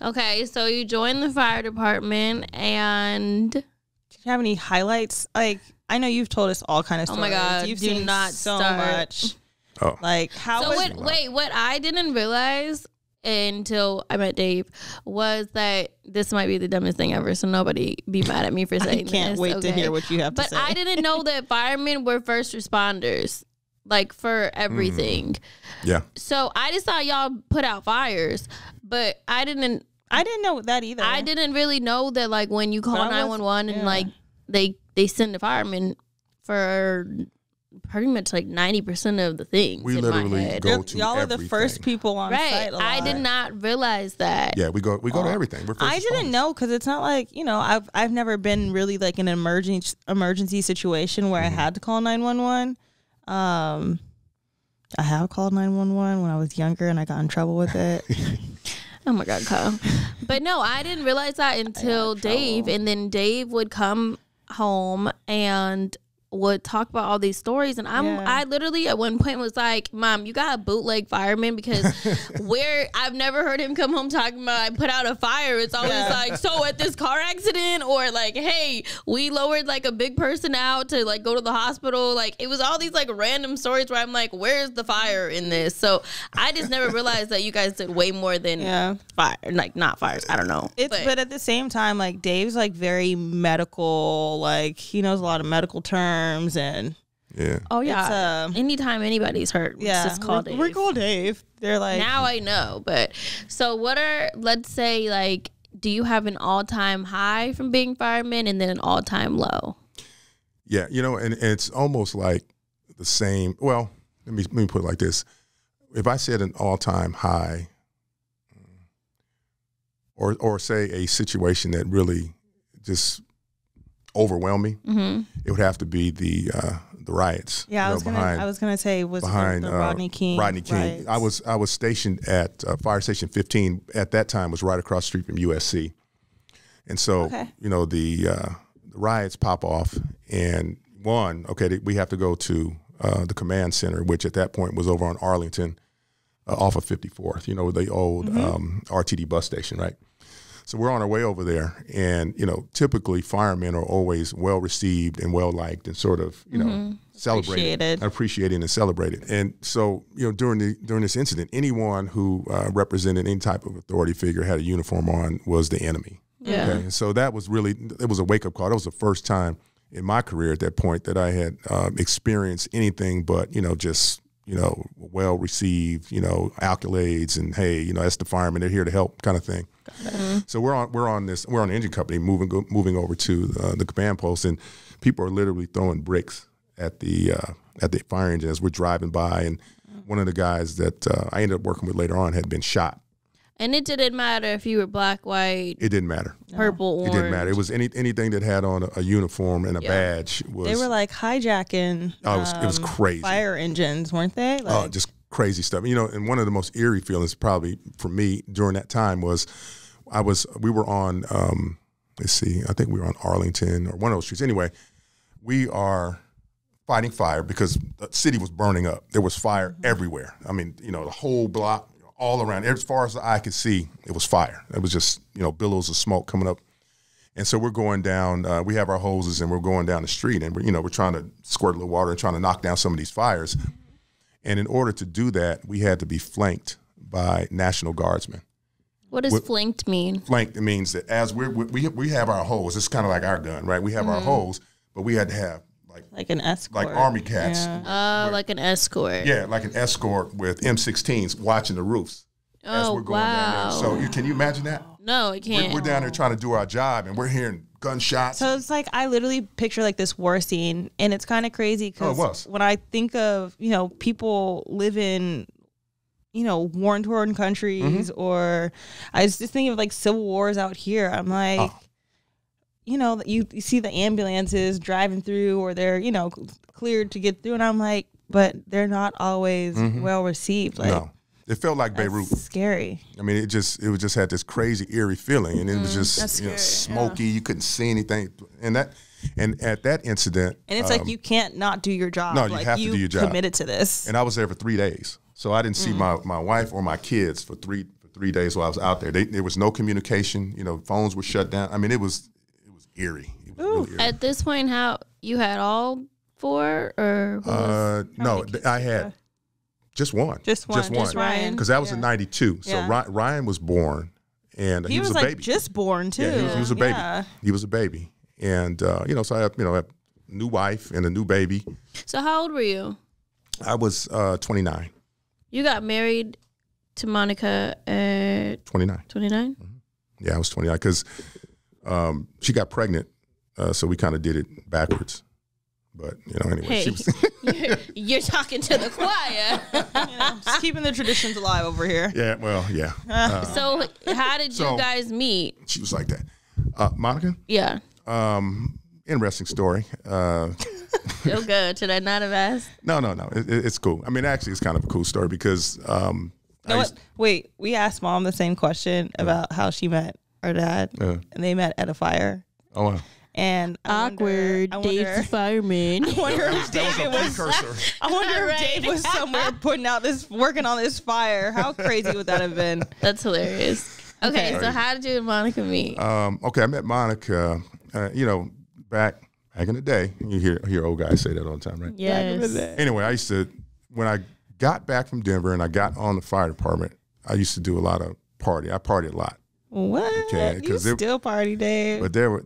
Okay, so you joined the fire department, and did you have any highlights? Like, I know you've told us all kind of stories. Oh my God, you've seen so much. Oh. Like, how so what I didn't realize until I met Dave was that this might be the dumbest thing ever, so nobody be mad at me for saying this. I can't wait to hear what you have to say. But I didn't know that firemen were first responders, like, for everything. Yeah. So I just thought y'all put out fires, but I didn't know that either. I didn't really know that, like, when you call 911 and like they send a fireman for pretty much like 90% of the things. We literally go to y'all everything. are the first people on site. A lot. I did not realize that. Yeah, we go to everything. We're first I didn't know, because it's not like, I've never been really like in an emergency situation where I had to call 911. I have called 911 when I was younger and I got in trouble with it. Oh my God, Kyle. But no, I didn't realize that until Dave, and then Dave would come home and would talk about all these stories, and I literally at one point was like, Mom, you got a bootleg fireman, because I've never heard him come home talking about I put out a fire. It's always like, so at this car accident, or like, hey, we lowered like a big person out to like go to the hospital. Like, it was all these like random stories where I'm like, where's the fire in this? So I just never realized that you guys did way more than fire, like not fires. I don't know. But at the same time, like, Dave's like very medical, like he knows a lot of medical terms. And anytime anybody's hurt, just call Dave. We call Dave. They're like, now I know. But so what are, let's say, like, do you have an all-time high from being fireman and then an all-time low? Yeah, and it's almost like the same. Well, let me put it like this: if I said an all-time high, or say a situation that really just overwhelmed me, it would have to be the riots. Yeah, I was gonna say behind the Rodney King. Riots. I was stationed at Fire Station 15 at that time. Was right across the street from USC, and so the riots pop off, and we have to go to the command center, which at that point was over on Arlington, off of 54th. The old RTD bus station, right? So we're on our way over there, and typically firemen are always well received and well liked, and sort of celebrated, appreciated, and celebrated. And so during this incident, anyone who represented any type of authority figure had a uniform on was the enemy. Yeah. Okay? So that was it was a wake up call. That was the first time in my career at that point that I had experienced anything but just well received, accolades and, hey, that's the firemen, they're here to help kind of thing. So we're on the engine company moving over to the command post, and people are literally throwing bricks at the fire engine as we're driving by. And one of the guys that I ended up working with later on had been shot. And it didn't matter if you were black, white. It didn't matter. Purple, orange. It didn't matter. It was anything that had on a uniform and a badge. They were like hijacking. It was crazy. Fire engines, weren't they? Just crazy stuff. And one of the most eerie feelings probably for me during that time was we were on, I think we were on Arlington or one of those streets. Anyway, we are fighting fire because the city was burning up. There was fire everywhere. I mean, the whole block, all around, as far as the eye could see, it was fire. It was just, billows of smoke coming up. And so we're going down, we have our hoses and we're going down the street, and we're trying to squirt a little water and trying to knock down some of these fires. And in order to do that, we had to be flanked by National Guardsmen. What does flanked mean? Flanked means that as we have our hose, it's kind of like our gun, right? We have our hose, but we had to have like an escort, like Army cats. Yeah. Like an escort. Yeah, like an escort with M16s watching the roofs as we're going down there. So can you imagine that? No, I can't. We're down there trying to do our job, and we're hearing gunshots. So it's like I literally picture like this war scene, and it's kind of crazy because when I think of people live in war-torn countries, or I just think of like civil wars out here. I'm like. You see the ambulances driving through, or they're, cleared to get through. And I'm like, but they're not always well received. Like, no, it felt like Beirut. Scary. I mean, it just had this crazy, eerie feeling. And it was just smoky. Yeah. You couldn't see anything. And at that incident. And it's like, you can't not do your job. No, you have to do your job. Committed to this. And I was there for 3 days. So I didn't see my wife or my kids for three days while I was out there. There was no communication. Phones were shut down. I mean, it was eerie. It was really eerie. At this point, how you had all 4 or no, I had just one. Just Ryan, because that was in '92. So Ryan was born, and he was a baby. Just born too. Yeah, he was a baby. Yeah. He was a baby, and so I have a new wife and a new baby. So how old were you? I was 29. You got married to Monica at 29. 29. Yeah, I was 29 because. She got pregnant, so we kind of did it backwards. But anyway, hey, she was you're talking to the choir. Just keeping the traditions alive over here. Yeah, well, yeah. So how did you guys meet? She was like that. Monica? Yeah. Interesting story. So good. Should I not have asked? No. It's cool. I mean, actually, it's kind of a cool story because. Wait, we asked Mom the same question about how she met our dad, and they met at a fire. Oh, wow. And Dave's the fireman. I wonder if Dave was somewhere working on this fire. How crazy would that have been? That's hilarious. Okay, so how did you and Monica meet? I met Monica, back in the day. You hear old guys say that all the time, right? Yes. Anyway, when I got back from Denver and I got on the fire department, I used to do a lot of party. I partied a lot. What? Okay, you still party, Dave? But LA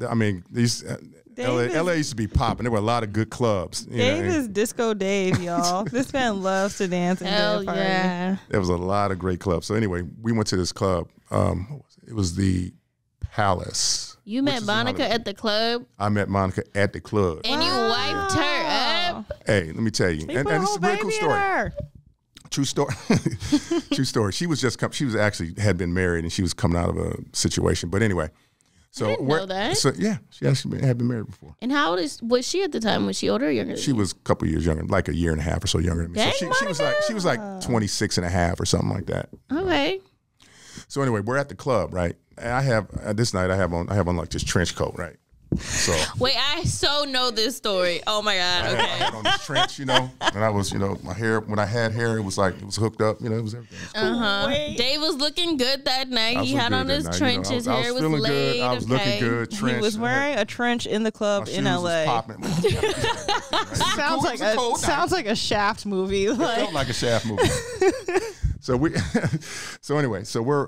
used to be popping. There were a lot of good clubs. Dave is Disco Dave, y'all. This man loves to dance and Hell party. Yeah. There was a lot of great clubs. So anyway, we went to this club. It was the Palace. You met Monica at the club? I met Monica at the club. And you wiped her up? Hey, let me tell you. And it's a very cool story. True story. True story. She had been married and she was coming out of a situation. But anyway, so I didn't know that. So yeah, she actually had been married before. And how old was she at the time? Was she older or younger than you? She was a couple years younger, like a year and a half or so younger than me. Dang, so she was like 26 and a half or something like that. Okay. So anyway, we're at the club, right? And I have this night I have on like this trench coat, right? So wait, I so know this story. Oh my God. Okay. I had on this trench, and I was, my hair, when I had hair, it was hooked up, it was everything. It was cool. Dave was looking good that night. He had on his trench. His hair was feeling laid. Good. I was looking good. Trench. He was wearing a trench in the club in LA. Sounds like a Shaft movie. It felt like a Shaft movie. So we, so anyway, so we're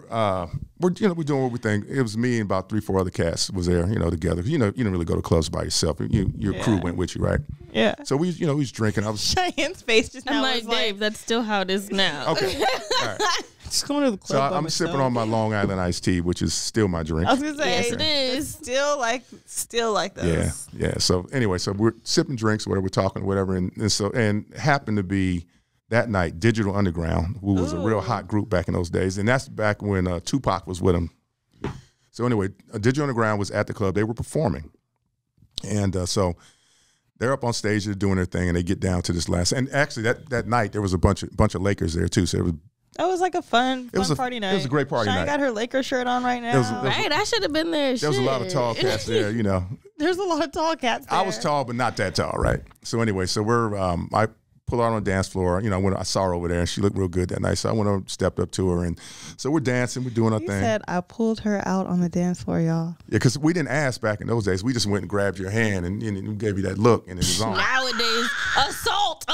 doing what we think. It was me and about 3-4 other cats was there, together. You didn't really go to clubs by yourself. Your crew went with you, right? Yeah. So we was drinking. I was Cheyenne's face just now. I'm like, was Dave, that's still how it is now. okay. All right. just going to the So club. I'm sipping on my Long Island iced tea, which is still my drink. I was gonna say, Yes, it is. Still like those. Yeah. So anyway, so we're sipping drinks, whatever, we're talking, whatever, and happened to be that night Digital Underground, who was a real hot group back in those days, and that's back when Tupac was with them. So anyway, Digital Underground was at the club. They were performing, and so they're up on stage, they're doing their thing, and they get down to this last. And actually, that night there was a bunch of Lakers there too. So it was. That was like a fun party night. It was a great party Cheyenne night. got her Lakers shirt on right now. Right, I should have been there. There was a lot of tall cats there, There's a lot of tall cats there. I was tall, but not that tall, right? So anyway, so we're I pull out on the dance floor. I saw her over there, and she looked real good that night. So I went over, stepped up to her, and so we're dancing, we're doing our thing. Said I pulled her out on the dance floor, y'all. Yeah, because we didn't ask back in those days. We just went and grabbed your hand and gave you that look, and it was on. Nowadays, assault.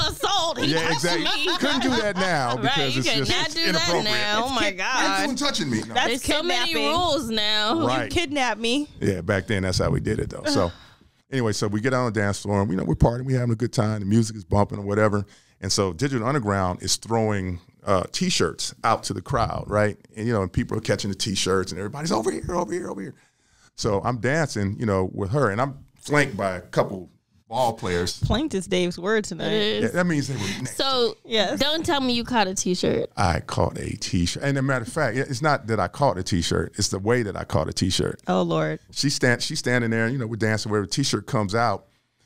He Yeah, touched exactly. me. Couldn't do that now because Right, you it's just cannot do inappropriate. that now. Oh my You're God. touching me. No. That's There's so many kidnapping. rules now. Right. You kidnapped me. Yeah, back then that's how we did it though. So anyway, so we get on the dance floor and we're partying, we're having a good time, the music is bumping or whatever. And so Digital Underground is throwing T-shirts out to the crowd, right? And and people are catching the T-shirts and everybody's over here. So I'm dancing, with her, and I'm flanked by a couple ball players. Flanked is Dave's word tonight. Yeah, that means they were. So Yes. don't tell me you caught a T-shirt. I caught a T-shirt, and as a matter of fact, it's not that I caught a T-shirt; it's the way that I caught a T-shirt. Oh Lord. She's standing there, we're dancing. Where the T-shirt comes out,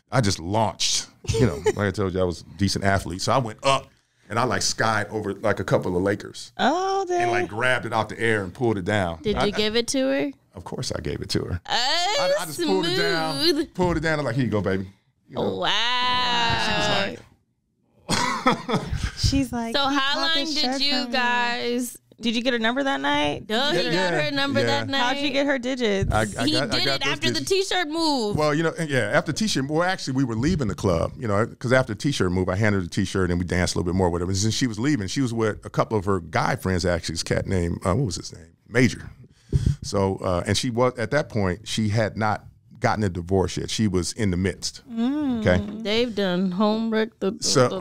I just launched. Like I told you, I was a decent athlete, so I went up and I skied over like a couple of Lakers Oh, dang. and grabbed it out the air and pulled it down. Did you give it to her? Of course, I gave it to her. Oh, I just smooth. pulled it down. I'm like, here you go, baby. Wow. She's like. So "He how caught long this did shirt you from me." guys? Did you get her number that night? Duh, he got her number that night. How'd you get her digits? He did it after the T-shirt move. Well, after the T-shirt, actually, we were leaving the club, because after the T-shirt move, I handed her the T-shirt and we danced a little bit more with her. And since she was leaving, she was with a couple of her guy friends, actually, this cat named, what was his name? Major. So, and she was, at that point, she had not gotten a divorce yet. She was in the midst. Okay. They've done homewreck the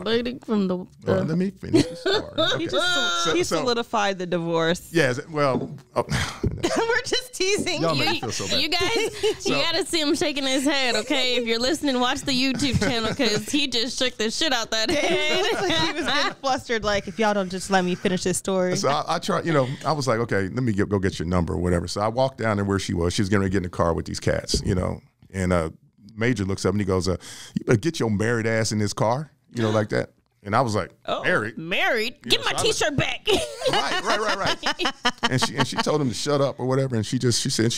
lady from the. Let me finish the story. Okay. He solidified the divorce. Yes. Well, We're just teasing y'all you. make me feel so bad. You guys, you gotta see him shaking his head, okay? If you're listening, watch the YouTube channel because he just shook the shit out that head. It looks like he was getting flustered. Like, if y'all don't just let me finish this story. So I tried, I was like, okay, let me go get your number or whatever. So I walked down there where she was. She was getting ready to get in the car with these cats, and Major looks up and he goes, you better get your married ass in this car, like that. And I was like, married? Married? Get my T-shirt back. Right. And she told him to shut up or whatever. And she said,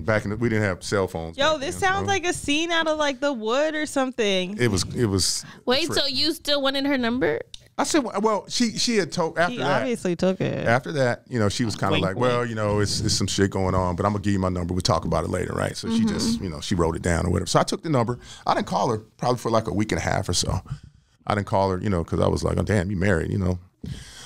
back in we didn't have cell phones. Yo, back this then, sounds like a scene out of The Wood or something. It was. Wait, so you still wanted her number? I said, well, she had told after He that. obviously took it. After that, she was kind of like, well, it's some shit going on, but I'm gonna give you my number. We'll talk about it later, right? So she just, she wrote it down or whatever. So I took the number. I didn't call her probably for like a week and a half or so. I didn't call her, because I was like, oh damn, you married,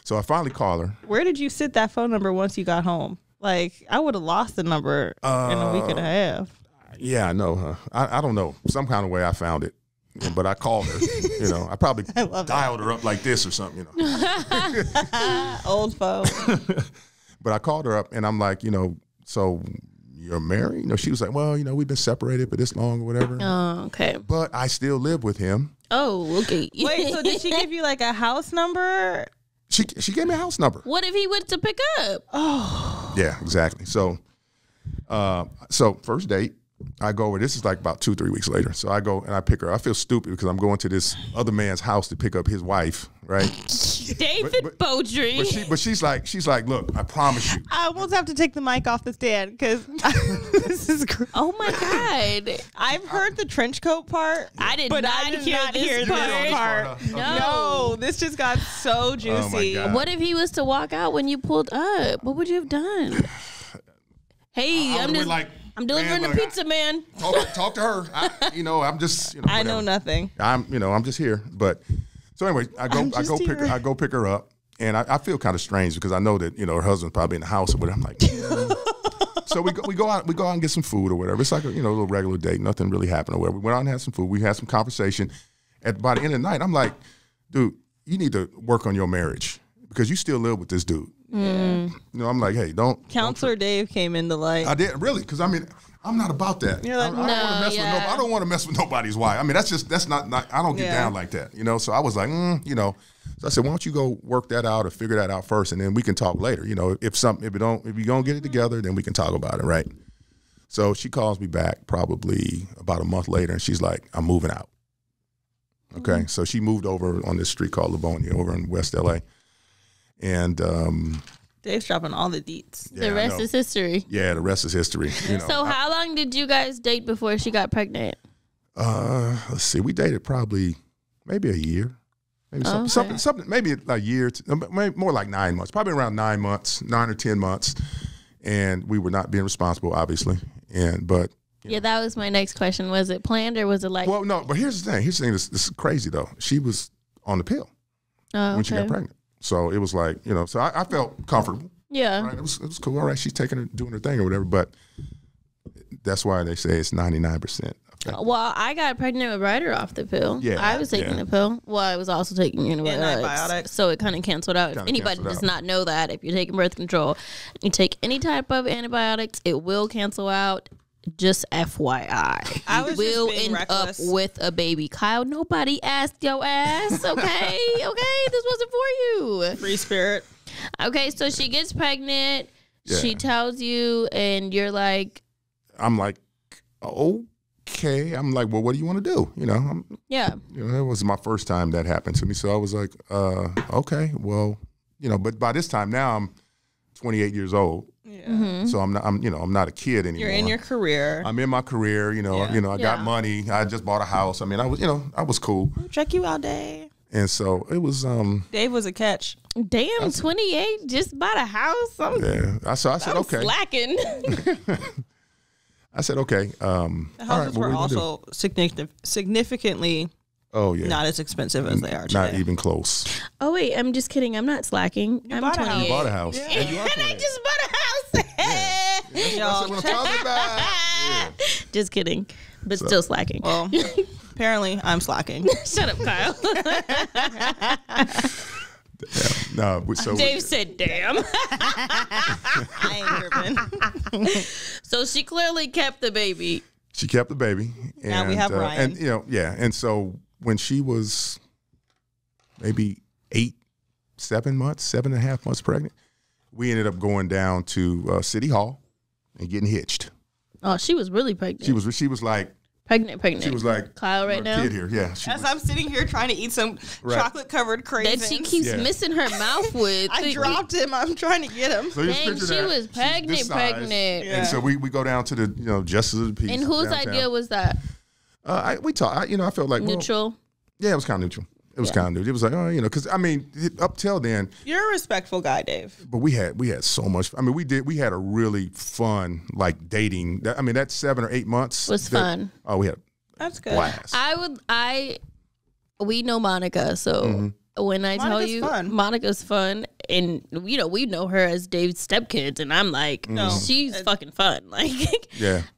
So I finally called her. Where did you sit that phone number once you got home? Like, I would have lost the number in a week and a half. Yeah, I know, huh? I don't know. Some kind of way I found it. But I called her, I probably dialed her up like this or something, Old phone. But I called her up and I'm like, so you're married? She was like, well, we've been separated for this long or whatever. Oh, okay. But I still live with him. Oh, okay. Wait, so did she give you a house number? She gave me a house number. What if he went to pick up? Oh. Yeah, exactly. So, first date, I go over. This is like about 2-3 weeks later. So I go and I pick her. I feel stupid because I'm going to this other man's house to pick up his wife, right? David Bowdre. But she's like, look, I promise you. I almost have to take the mic off the stand because this is great. Oh my God. I've heard the trench coat part. I did but not I did hear not this hear part. this part. Okay. No, this just got so juicy. God. What if he was to walk out when you pulled up? What would you have done? Hey, I'm delivering the pizza, man. Talk to her. I'm just. I know nothing. I'm just here. But so anyway, I go pick her up, And I feel kind of strange because I know that, her husband's probably in the house or whatever. I'm like, So we go out and get some food or whatever. It's like a little regular date. Nothing really happened or whatever. We went out and had some food. We had some conversation. By the end of the night, I'm like, dude, you need to work on your marriage because you still live with this dude. I'm like, hey, don't. Counselor Dave came in the light. I did really because I'm not about that. You're like, I don't want to mess with nobody's wife. That's not. I don't get down like that. So I was like, So I said, why don't you go work that out or figure that out first, and then we can talk later. If you don't get it together, then we can talk about it, right? So she calls me back probably about a month later, and she's like, I'm moving out. Okay, so she moved over on this street called Livonia over in West LA, and Dave's dropping all the deets. The rest is history. Yeah, the rest is history. So how long did you guys date before she got pregnant? Let's see, we dated probably maybe a year, maybe something, maybe a year, maybe more like 9 months, probably around 9 months, 9 or 10 months, and we were not being responsible, obviously, but. Yeah, that was my next question. Was it planned or was it like? Well, no, but here's the thing. This is crazy though. She was on the pill when she got pregnant, so it was like So I felt comfortable. Yeah, right? It was cool. All right, she's doing her thing or whatever. But that's why they say it's 99%. Well, I got pregnant right off the pill. Yeah, I was taking the pill. Well, I was also taking antibiotics. So it kind of canceled out. If anybody does not know that, if you're taking birth control, you take any type of antibiotics, it will cancel out. Just FYI, you will end up with a baby. Kyle, nobody asked your ass, okay? Okay, this wasn't for you. Free spirit. Okay, so she gets pregnant. Yeah. She tells you, and you're like... I'm like, okay. I'm like, well, what do you want to do? Yeah. That was my first time that happened to me. So I was like, okay, well, but by this time now I'm 28 years old. Yeah. Mm-hmm. So I'm not a kid anymore. You're in your career. I'm in my career. I got money. I just bought a house. I was cool. I'll check you out, Dave. And so it was. Dave was a catch. Damn, 28, just bought a house. I said okay. Slacking. I said okay. The houses were also significantly. Oh yeah, not as expensive as they are today. Not even close. Oh wait, I'm just kidding. I'm not slacking. I'm 28. You bought a house. Yeah. And I just bought a house. That's what I'm talking about. Yeah. Just kidding, but still slacking. Well, apparently I'm slacking. Shut up, Kyle. Dave said, "Damn." I ain't tripping. So she clearly kept the baby. She kept the baby. And, now we have Ryan. And and so when she was maybe 7 months, 7.5 months pregnant, we ended up going down to City Hall and getting hitched. Oh, she was really pregnant. She was like pregnant. She was like Kyle right now. Kid here, yeah. I'm sitting here trying to eat some chocolate covered craisins that she keeps missing her mouth with. I dropped him. I'm trying to get him. So dang, she was pregnant. Yeah. And so we go down to the Justice of the Peace. And whose downtown. idea was that? We talked. I felt like neutral. Yeah, it was kind of neutral. It was kind of neutral. It was like, because up till then, you're a respectful guy, Dave. But we had so much. We had a really fun dating. That 7 or 8 months was fun. Oh, we had. That's good. Blast. We know Monica, so when I tell you Monica's fun, and we know her as Dave's stepkids, and I'm like, she's fucking fun. Like,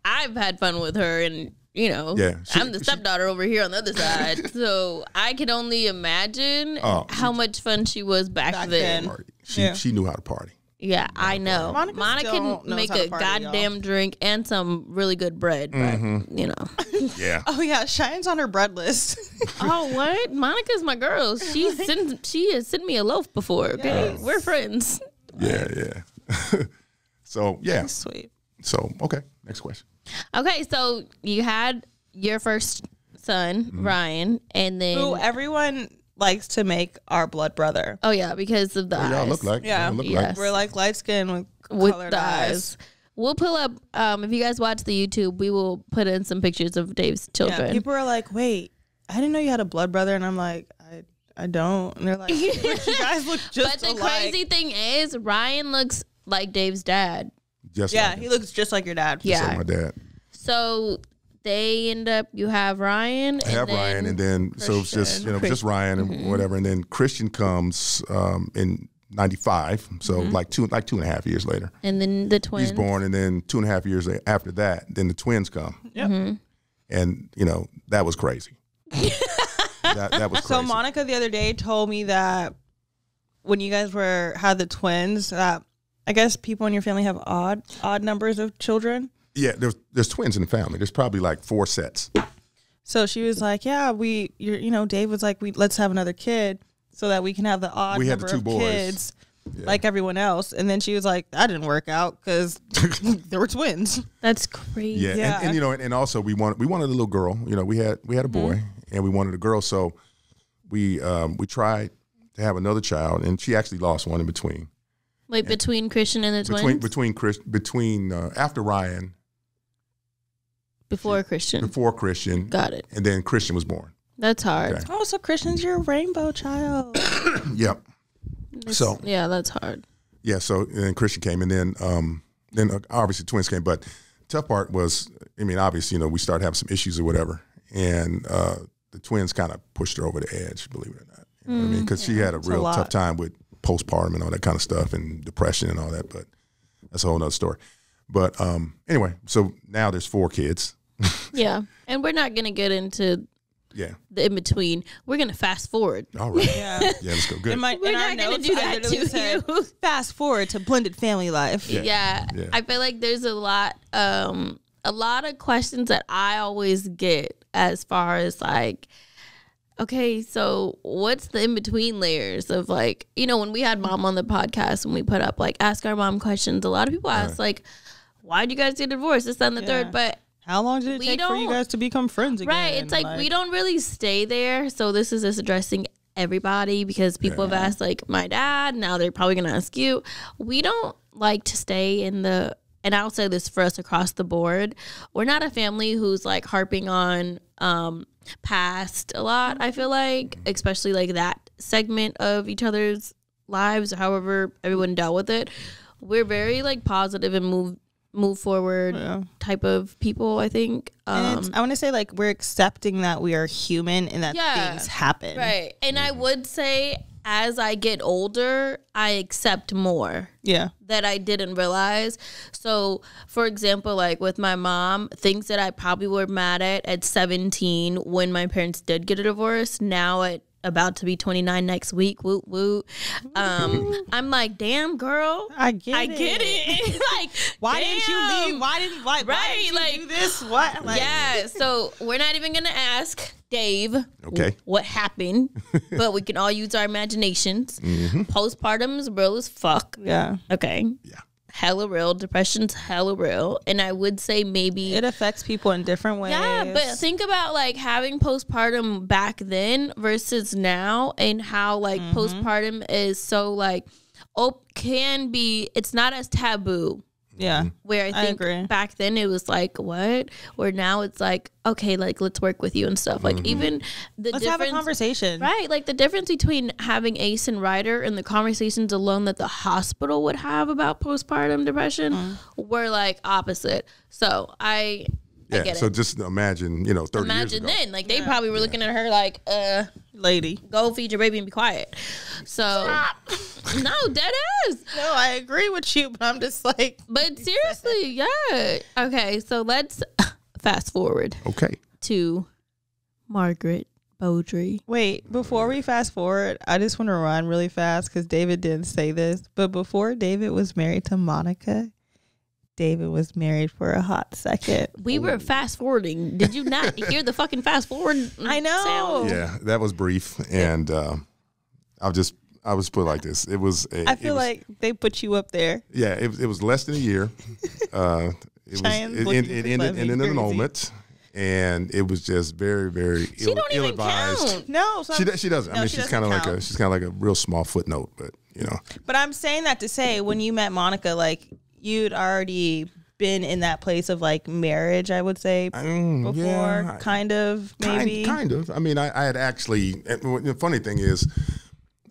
I've had fun with her, and I'm the stepdaughter over here on the other side, so I can only imagine how much fun she was back then. She knew how to party. Yeah, I know. Monica can make a goddamn drink and some really good bread, but Yeah. Oh yeah, Cheyenne's on her bread list. Oh, what? Monica's my girl. She has sent me a loaf before. Okay, we're friends. Yeah. So yeah, that's sweet. So okay, next question. Okay, so you had your first son, Ryan, and then who everyone likes to make our blood brother. Oh yeah, because of the eyes. Y'all look like. Yeah, like. We're like light skin with colored the eyes. We'll pull up if you guys watch the YouTube, we will put in some pictures of Dave's children. Yeah, people are like, "Wait, I didn't know you had a blood brother," and I'm like, I don't. And they're like, "You guys look just But the crazy thing is, Ryan looks like Dave's dad. Just like he looks just like your dad. Just like my dad. So they end up, you have Ryan. I have Ryan, and then so it's just just Ryan and whatever, and then Christian comes in '95, so like two and a half years later. And then the twins. He's born, and then 2.5 years after that, then the twins come. Yep. And that was crazy. that was crazy. So Monica the other day told me that when you guys had the twins, I guess people in your family have odd numbers of children. Yeah, there's twins in the family. There's probably like 4 sets. So she was like, "Yeah, Dave was like, let's have another kid so that we can have the odd we had number the 2 of boys. kids like everyone else." And then she was like, "That didn't work out because there were twins." That's crazy. Yeah, and also we wanted a little girl. We had a boy and we wanted a girl, so we tried to have another child, and she actually lost one in between. Like between Christian and the twins? Between after Ryan. Before Christian. Got it. And then Christian was born. That's hard. Okay. Oh, so Christian's your rainbow child. Yep. Yeah, that's hard. Yeah, so then Christian came, and then obviously twins came. But the tough part was, obviously, we started having some issues or whatever, and the twins kind of pushed her over the edge, believe it or not. You know what I mean? Because she had a real tough time with postpartum and all that kind of stuff, and depression and all that. But that's a whole nother story. But anyway, so now there's 4 kids. Yeah, and we're not gonna get into the in between. We're gonna fast forward. All right. Yeah, let's go. Good. We're not gonna do that to you. Fast forward to blended family life. Yeah. I feel like there's a lot of questions that I always get as far as like, okay, so what's the in-between layers of like, when we had Mom on the podcast, when we put up like Ask Our Mom questions, a lot of people ask like, why'd you guys get divorced? This, that, and the third. But how long did it take for you guys to become friends again? Right. It's like we don't really stay there. So this is just addressing everybody because people have asked like my dad. Now they're probably going to ask you. We don't like to stay in the, and I'll say this for us across the board. We're not a family who's like harping on past a lot, I feel like, especially like that segment of each other's lives or however everyone dealt with it. We're very like positive and move forward type of people, I think. And I want to say like we're accepting that we are human and that things happen. Right. And I would say as I get older, I accept more. Yeah. That I didn't realize. So, for example, like with my mom, things that I probably were mad at 17 when my parents did get a divorce, now at about to be 29 next week, woot woot. I'm like, damn, girl, I get it. Like, why didn't you leave? Why didn't you do this? What? Like, yeah. So we're not even gonna ask Dave, what happened, but we can all use our imaginations. Postpartum is real as fuck. Yeah. Okay. Yeah. Hella real. Depression's hella real. And I would say maybe it affects people in different ways. Yeah, but think about like having postpartum back then versus now, and how like postpartum is so like it's not as taboo. Yeah. Where I think back then it was like, what? Where now it's like, okay, like let's work with you and stuff. Like even let's have a conversation. Right. Like the difference between having Ace and Ryder and the conversations alone that the hospital would have about postpartum depression were like opposite. So I get it. So just imagine, 30 years ago. Imagine then. Like they probably were looking at her like, lady, go feed your baby and be quiet. So no, dead ass. No, I agree with you, but I'm just like, but seriously, yeah. Okay, so let's fast forward. Okay. To Margaret Bowdre. Wait, before we fast forward, I just want to run really fast because David didn't say this, but before David was married to Monica, David was married for a hot second. We were fast forwarding. Did you not hear the fucking fast forward? I know. Sound? Yeah, that was brief, and I was put like this. It was. I feel like they put you up there. Yeah, it was less than a year. It ended in an annulment, and it was just very, very ill-advised. Count. No, she doesn't. No, she's kind of like a real small footnote, but But I'm saying that to say, when you met Monica, like you'd already been in that place of like marriage, I would say before, kind of, maybe. Kind of. I mean, I had actually. The funny thing is,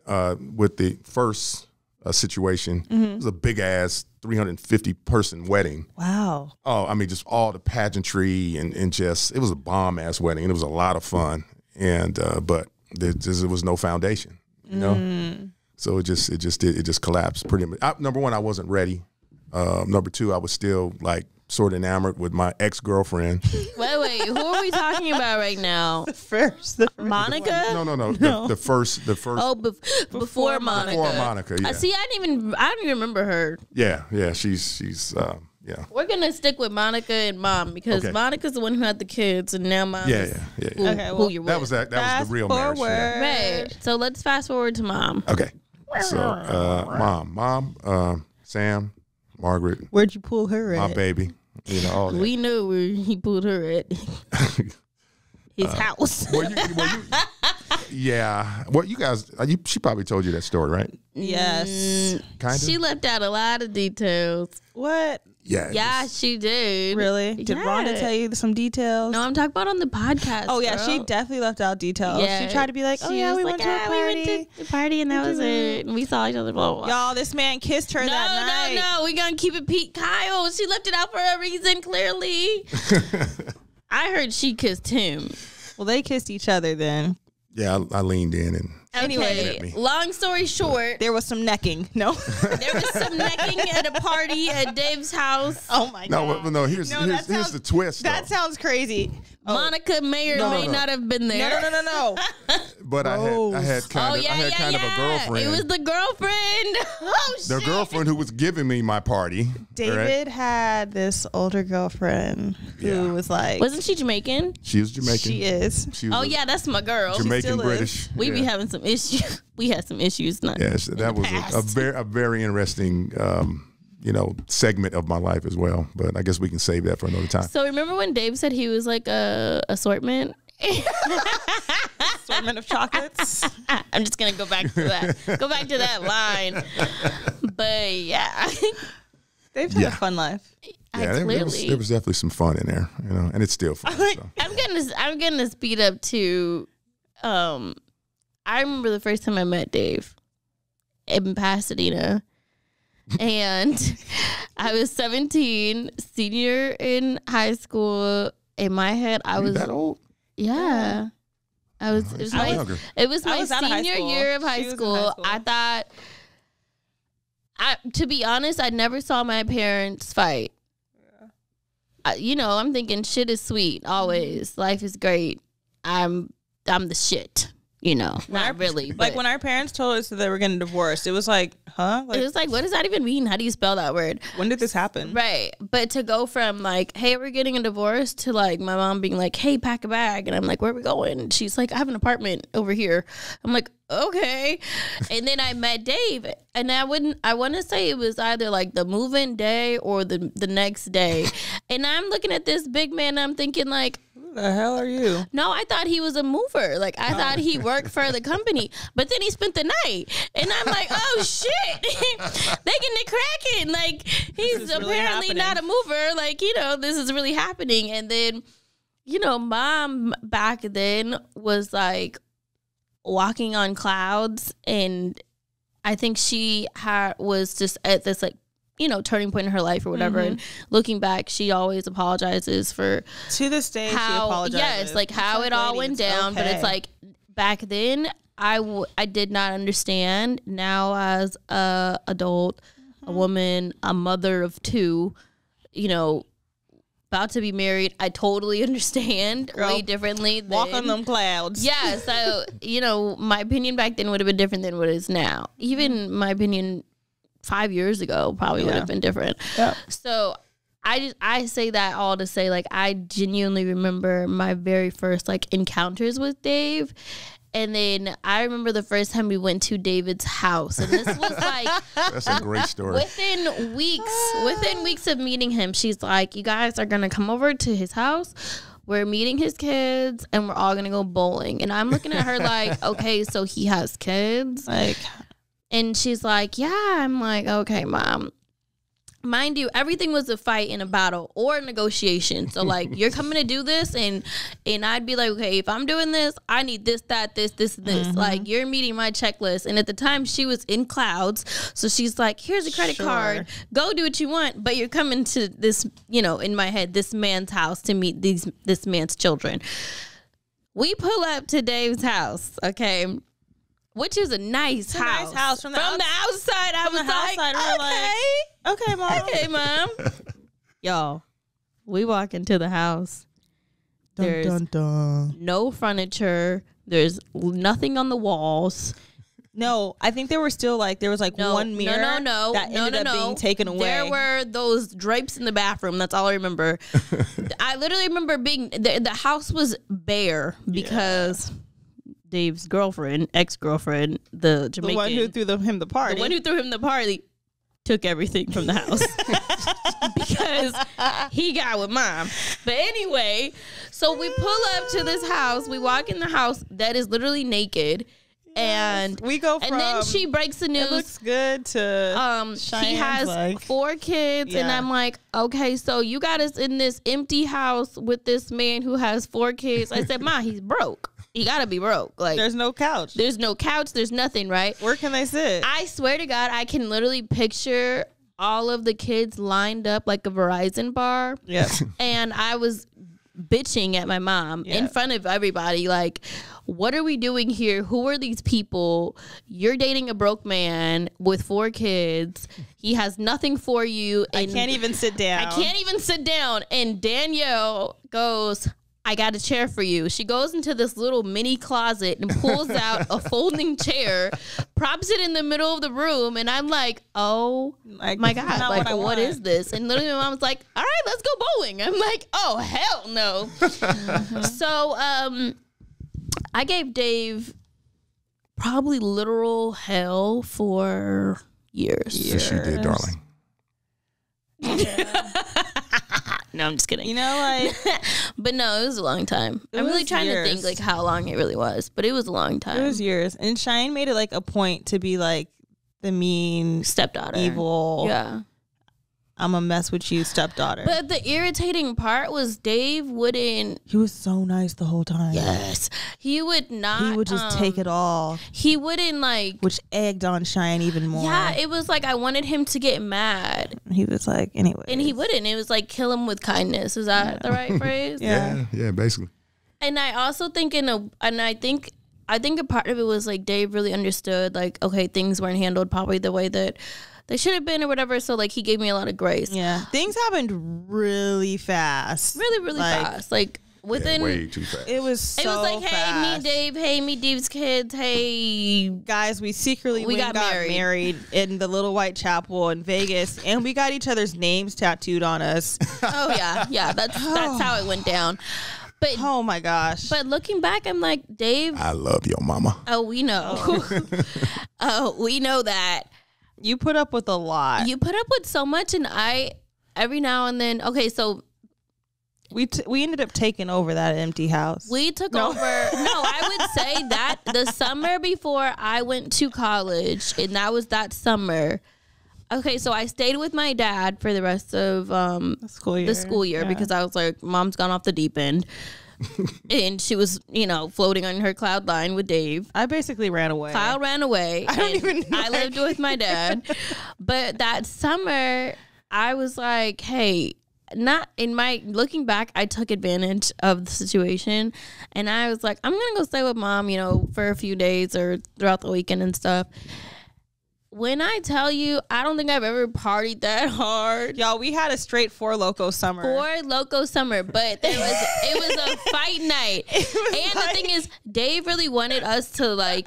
with the first situation. It was a big ass 350 person wedding. Wow. Oh, I mean, just all the pageantry and just, it was a bomb ass wedding and it was a lot of fun. And, but there was no foundation, you know? So it just collapsed pretty much. Number one, I wasn't ready. Number two, I was still like sort of enamored with my ex-girlfriend. Wait, who are we talking about right now? The first. Monica? No. The first. Oh, before Monica. Before Monica, yeah. See, I don't even remember her. Yeah. She's yeah. We're gonna stick with Monica and Mom because Monica's the one who had the kids, and now Mom. Yeah. Who you're with. That was the real marriage. Yeah. Right. So let's fast forward to Mom. Okay. So Mom, Sam, Margaret. Where'd you pull her at? My baby. You know, all that. We know where he pulled her at. His house. Yeah. Well, you guys, she probably told you that story, right? Yes. Kind of. She left out a lot of details. What? Yeah, she did. Really? Did Rhonda tell you some details? No, I'm talking about on the podcast. Oh, yeah, girl. she definitely left out details. Yeah. She tried to be like, we went to a party. We went to the party and that was it. And we saw each other, blah, blah, blah. Y'all, this man kissed her that night. No, we gonna keep it Pete Kyle. She left it out for a reason, clearly. I heard she kissed him. Well, they kissed each other then. Yeah, I leaned in and. Anyway, long story short, there was some necking. No, there was some necking at a party at Dave's house. Oh my god! No. Here's the twist. That sounds crazy. Monica may or may not have been there. No. But I had kind of a girlfriend. It was the girlfriend. Oh shit! The girlfriend who was giving me my party. David had this older girlfriend who was like, wasn't she Jamaican? She was Jamaican. She is. That's my girl. Jamaican British. We be having some issues. We had some issues. Yes, that was a very interesting. Segment of my life as well. But I guess we can save that for another time. So remember when Dave said he was like a assortment? Assortment of chocolates. I'm just gonna go back to that. Go back to that line. But yeah, Dave's had a fun life. Yeah, there was definitely some fun in there, and it's still fun. So. I'm gonna speed up to. I remember the first time I met Dave in Pasadena. And I was 17, senior in high school. In my head, I was that old. Yeah, I was. It was my senior year of high school. I thought. To be honest, I never saw my parents fight. I'm thinking shit is sweet always. Life is great. I'm the shit. Not really. Like when our parents told us that they were getting divorced, it was like, huh? It was like, what does that even mean? How do you spell that word? When did this happen? Right. But to go from like, hey, we're getting a divorce to like my mom being like, hey, pack a bag. And I'm like, where are we going? And she's like, I have an apartment over here. I'm like, okay. And then I met Dave. And I want to say it was either like the move-in day or the next day. And I'm looking at this big man. I'm thinking like, the hell are you? No, I thought he was a mover. Like I thought he worked for the company, but then he spent the night, and I'm like, oh shit, they getting it cracking. Like he's apparently not a mover. Like this is really happening. And then, Mom back then was like walking on clouds, and I think she was just at this like. Turning point in her life or whatever. And looking back, she always apologizes for to this day. She apologizes. Yes, like how it all went down. Okay. But it's like back then, I did not understand. Now as a adult, a woman, a mother of two, about to be married, I totally understand. Girl, way differently. Walk on them clouds. Yeah. So my opinion back then would have been different than what it is now. Even my opinion 5 years ago probably would have been different. Yeah. So I say that all to say like I genuinely remember my very first like encounters with Dave. And then I remember the first time we went to David's house. And this was like that's a great story. Within weeks of meeting him, she's like, you guys are gonna come over to his house. We're meeting his kids and we're all gonna go bowling. And I'm looking at her like, okay, so he has kids? Like, and she's like, yeah. I'm like, okay, Mom. mind you, everything was a fight and a battle or a negotiation. So like, you're coming to do this, and I'd be like, okay, if I'm doing this, I need this, that, this, and this. Like, you're meeting my checklist. And at the time, she was in clouds, so she's like, here's a credit card, go do what you want, but you're coming to this, you know, in my head, this man's house to meet this man's children. We pull up to Dave's house, okay, which is a nice house. Nice house. From the outside, I was like, okay, Mom. Okay, Mom. Y'all, we walk into the house. There's no furniture. There's nothing on the walls. No, I think there was one mirror that ended up being taken away. There were those drapes in the bathroom. That's all I remember. I literally remember the house was bare because Dave's ex-girlfriend, the Jamaican. The one who threw him the party. Took everything from the house because he got with Mom. But anyway, so we pull up to this house. We walk in the house that is literally naked. And we go from, and then she breaks the news. It looks good to he has 4 kids, and I'm like, okay, so you got us in this empty house with this man who has 4 kids. I said, Ma, he's broke. He gotta be broke. Like, there's no couch. There's nothing, right? Where can they sit? I swear to God, I can literally picture all of the kids lined up like a Verizon bar. Yeah. And I was bitching at my mom in front of everybody, like, what are we doing here? Who are these people? You're dating a broke man with 4 kids. He has nothing for you. And I can't even sit down. And Danielle goes, I got a chair for you. She goes into this little mini closet and pulls out a folding chair, props it in the middle of the room, and I'm like, oh my God, like, what is this? And literally my mom's like, all right, let's go bowling. I'm like, oh, hell no. So I gave Dave probably literal hell for years. Yes, you did, darling. No, I'm just kidding. You know, like, but no, it was a long time. I'm really trying to think like how long it really was, but it was a long time. It was years. And Cheyenne made it like a point to be like the mean stepdaughter, evil. Yeah, I'm a mess with you, stepdaughter. But the irritating part was Dave wouldn't. He was so nice the whole time. Yes, he would not. He would just take it all. He wouldn't like, which egged on Cheyenne even more. Yeah, it was like I wanted him to get mad. He was like, anyway, and he wouldn't. It was like kill him with kindness. Is that the right phrase? Yeah, basically. And I also think I think a part of it was like Dave really understood like, okay, things weren't handled probably the way that they should have been or whatever. So like he gave me a lot of grace. Yeah, things happened really fast. Really fast. Like within way too fast. It was so it was like, hey, me Dave, hey, me Dave's kids, hey guys, we secretly got married in the Little White Chapel in Vegas, and we got each other's names tattooed on us. Oh yeah, that's how it went down. But oh my gosh! But looking back, I'm like, Dave, I love your mama. Oh, we know. Oh, we know that. You put up with a lot. You put up with so much, and I every now and then. Okay, so we ended up taking over that empty house. We took over. No, I would say that the summer before I went to college, and that was that summer. Okay, so I stayed with my dad for the rest of the school year because I was like, Mom's gone off the deep end. And she was, floating on her cloud line with Dave. I basically ran away. Cloud ran away. I don't even know. I lived with my dad. But that summer, I was like, hey, looking back, I took advantage of the situation. And I was like, I'm going to go stay with Mom, for a few days or throughout the weekend and stuff. When I tell you, I don't think I've ever partied that hard. Y'all, we had a straight 4 Loco summer. 4 Loco summer, but it was a fight night. And the thing is, Dave really wanted us to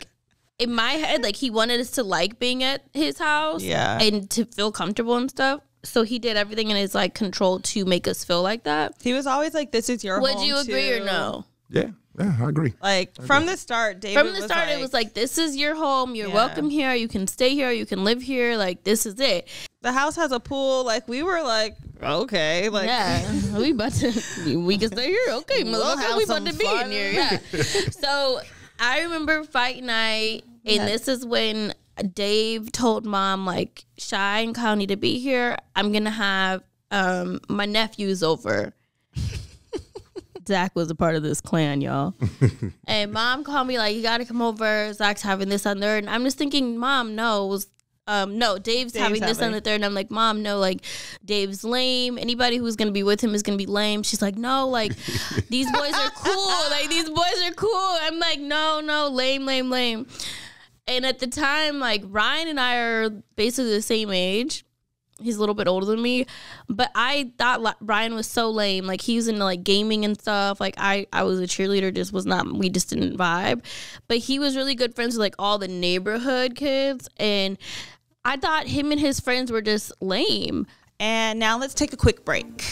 in my head, he wanted us to being at his house. Yeah. And to feel comfortable and stuff. So he did everything in his control to make us feel like that. He was always like, this is your home. Would you agree or no? Yeah, I agree. From the start, David it was like, this is your home. You're welcome here. You can stay here. You can live here. This is it. The house has a pool. We were like, okay. Yeah, we can stay here. Okay, we about to be in here. Yeah. So I remember fight night, and this is when Dave told mom, like, Shy and Kyle need to be here. I'm going to have my nephews over. Zach was a part of this clan, y'all. And mom called me like, you got to come over. Zach's having this on there. And I'm just thinking, mom, no, Dave's having this on the third. And I'm like, mom, no, like, Dave's lame. Anybody who's going to be with him is going to be lame. She's like, no, like, these boys are cool. Like, these boys are cool. I'm like, no, lame. And at the time, like, Ryan and I are basically the same age. He's a little bit older than me. But I thought Ryan was so lame. Like, he was into, like, gaming and stuff. Like, I was a cheerleader, we just didn't vibe. But he was really good friends with, like, all the neighborhood kids. And I thought him and his friends were just lame. And now let's take a quick break.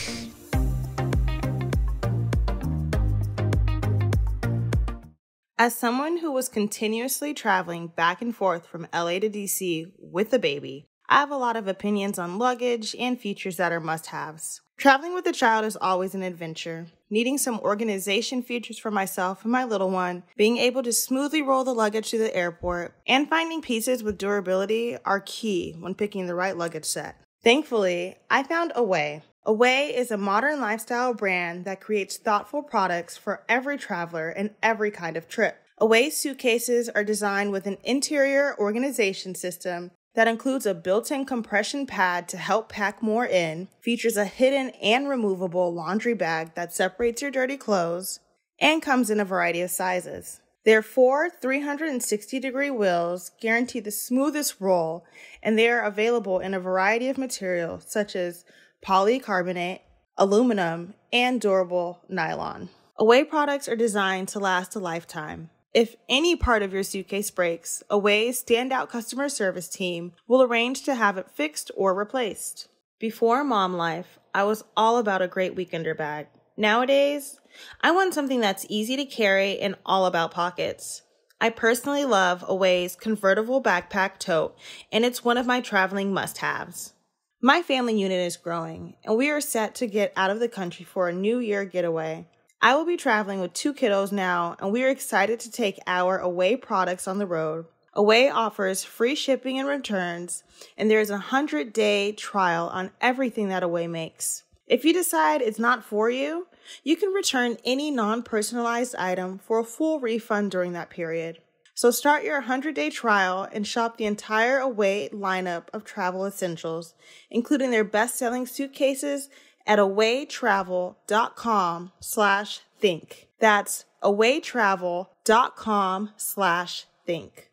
As someone who was continuously traveling back and forth from LA to DC with a baby, I have a lot of opinions on luggage and features that are must-haves. Traveling with a child is always an adventure. Needing some organization features for myself and my little one, being able to smoothly roll the luggage to the airport, and finding pieces with durability are key when picking the right luggage set. Thankfully, I found Away. Away is a modern lifestyle brand that creates thoughtful products for every traveler and every kind of trip. Away suitcases are designed with an interior organization system that includes a built-in compression pad to help pack more in, features a hidden and removable laundry bag that separates your dirty clothes, and comes in a variety of sizes. Their 4 360-degree wheels guarantee the smoothest roll, and they are available in a variety of materials such as polycarbonate, aluminum, and durable nylon. Away products are designed to last a lifetime. If any part of your suitcase breaks, Away's standout customer service team will arrange to have it fixed or replaced. Before mom life, I was all about a great weekender bag. Nowadays, I want something that's easy to carry and all about pockets. I personally love Away's convertible backpack tote, and it's one of my traveling must-haves. My family unit is growing, and we are set to get out of the country for a New Year getaway. I will be traveling with 2 kiddos now, and we are excited to take our Away products on the road. Away offers free shipping and returns, and there is a 100-day trial on everything that Away makes. If you decide it's not for you, you can return any non-personalized item for a full refund during that period. So start your 100-day trial and shop the entire Away lineup of travel essentials, including their best-selling suitcases at awaytravel.com/think. That's awaytravel.com/think.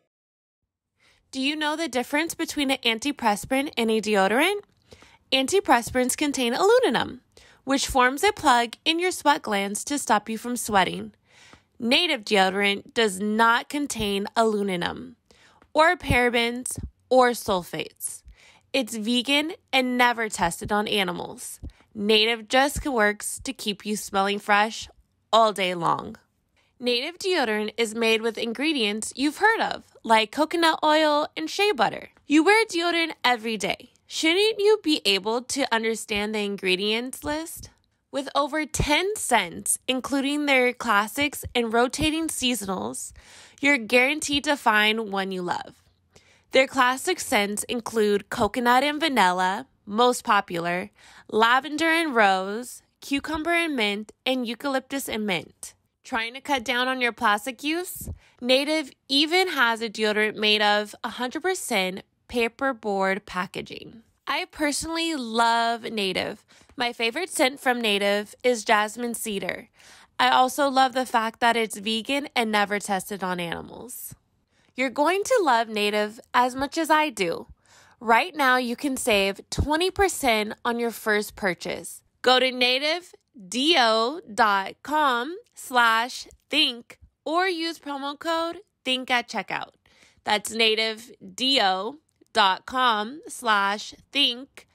Do you know the difference between an antiperspirant and a deodorant? Antiperspirants contain aluminum, which forms a plug in your sweat glands to stop you from sweating. Native deodorant does not contain aluminum, or parabens, or sulfates. It's vegan and never tested on animals. Native just works to keep you smelling fresh all day long. Native deodorant is made with ingredients you've heard of, like coconut oil and shea butter. You wear deodorant every day. Shouldn't you be able to understand the ingredients list? With over 10 scents, including their classics and rotating seasonals, you're guaranteed to find one you love. Their classic scents include coconut and vanilla, most popular, lavender and rose, cucumber and mint, and eucalyptus and mint. Trying to cut down on your plastic use? Native even has a deodorant made of 100% paperboard packaging. I personally love Native. My favorite scent from Native is jasmine cedar. I also love the fact that it's vegan and never tested on animals. You're going to love Native as much as I do. Right now, you can save 20% on your first purchase. Go to nativedeo.com/think or use promo code THINK at checkout. That's nativedeo.com/think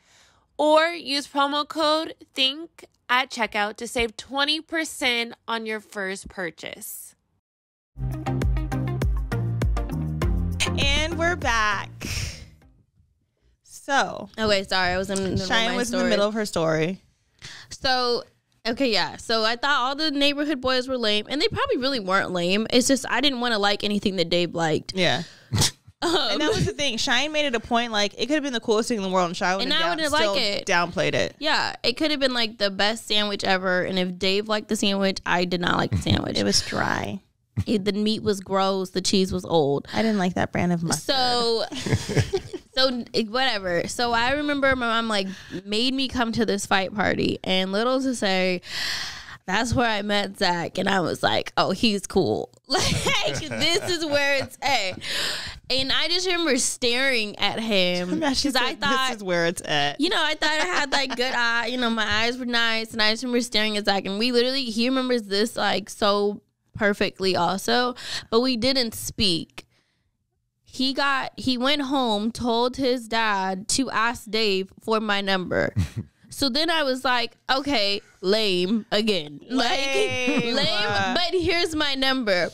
or use promo code THINK at checkout to save 20% on your first purchase. And we're back. So, Okay, sorry, I was in the Cheyenne was in the middle of her story. So, okay, yeah. So I thought all the neighborhood boys were lame, and they probably really weren't lame. It's just I didn't want to like anything that Dave liked. Yeah. And that was the thing. Cheyenne made it a point, like, it could have been the coolest thing in the world, and Cheyenne wouldn't like it. Downplayed it. Yeah, it could have been like the best sandwich ever. And if Dave liked the sandwich, I did not like the sandwich. It was dry. The meat was gross. The cheese was old. I didn't like that brand of mustard. So whatever. So I remember my mom like made me come to this fight party, and little to say, that's where I met Zach, and I was like, oh, he's cool. Like, this is where it's at. And I just remember staring at him because I thought, this is where it's at. you know, I thought I had like good eye. You know, my eyes were nice, and I just remember staring at Zach, and he remembers this like so perfectly also, but we didn't speak. He went home, told his dad to ask Dave for my number. So then I was like, okay, lame again. Lame, but here's my number.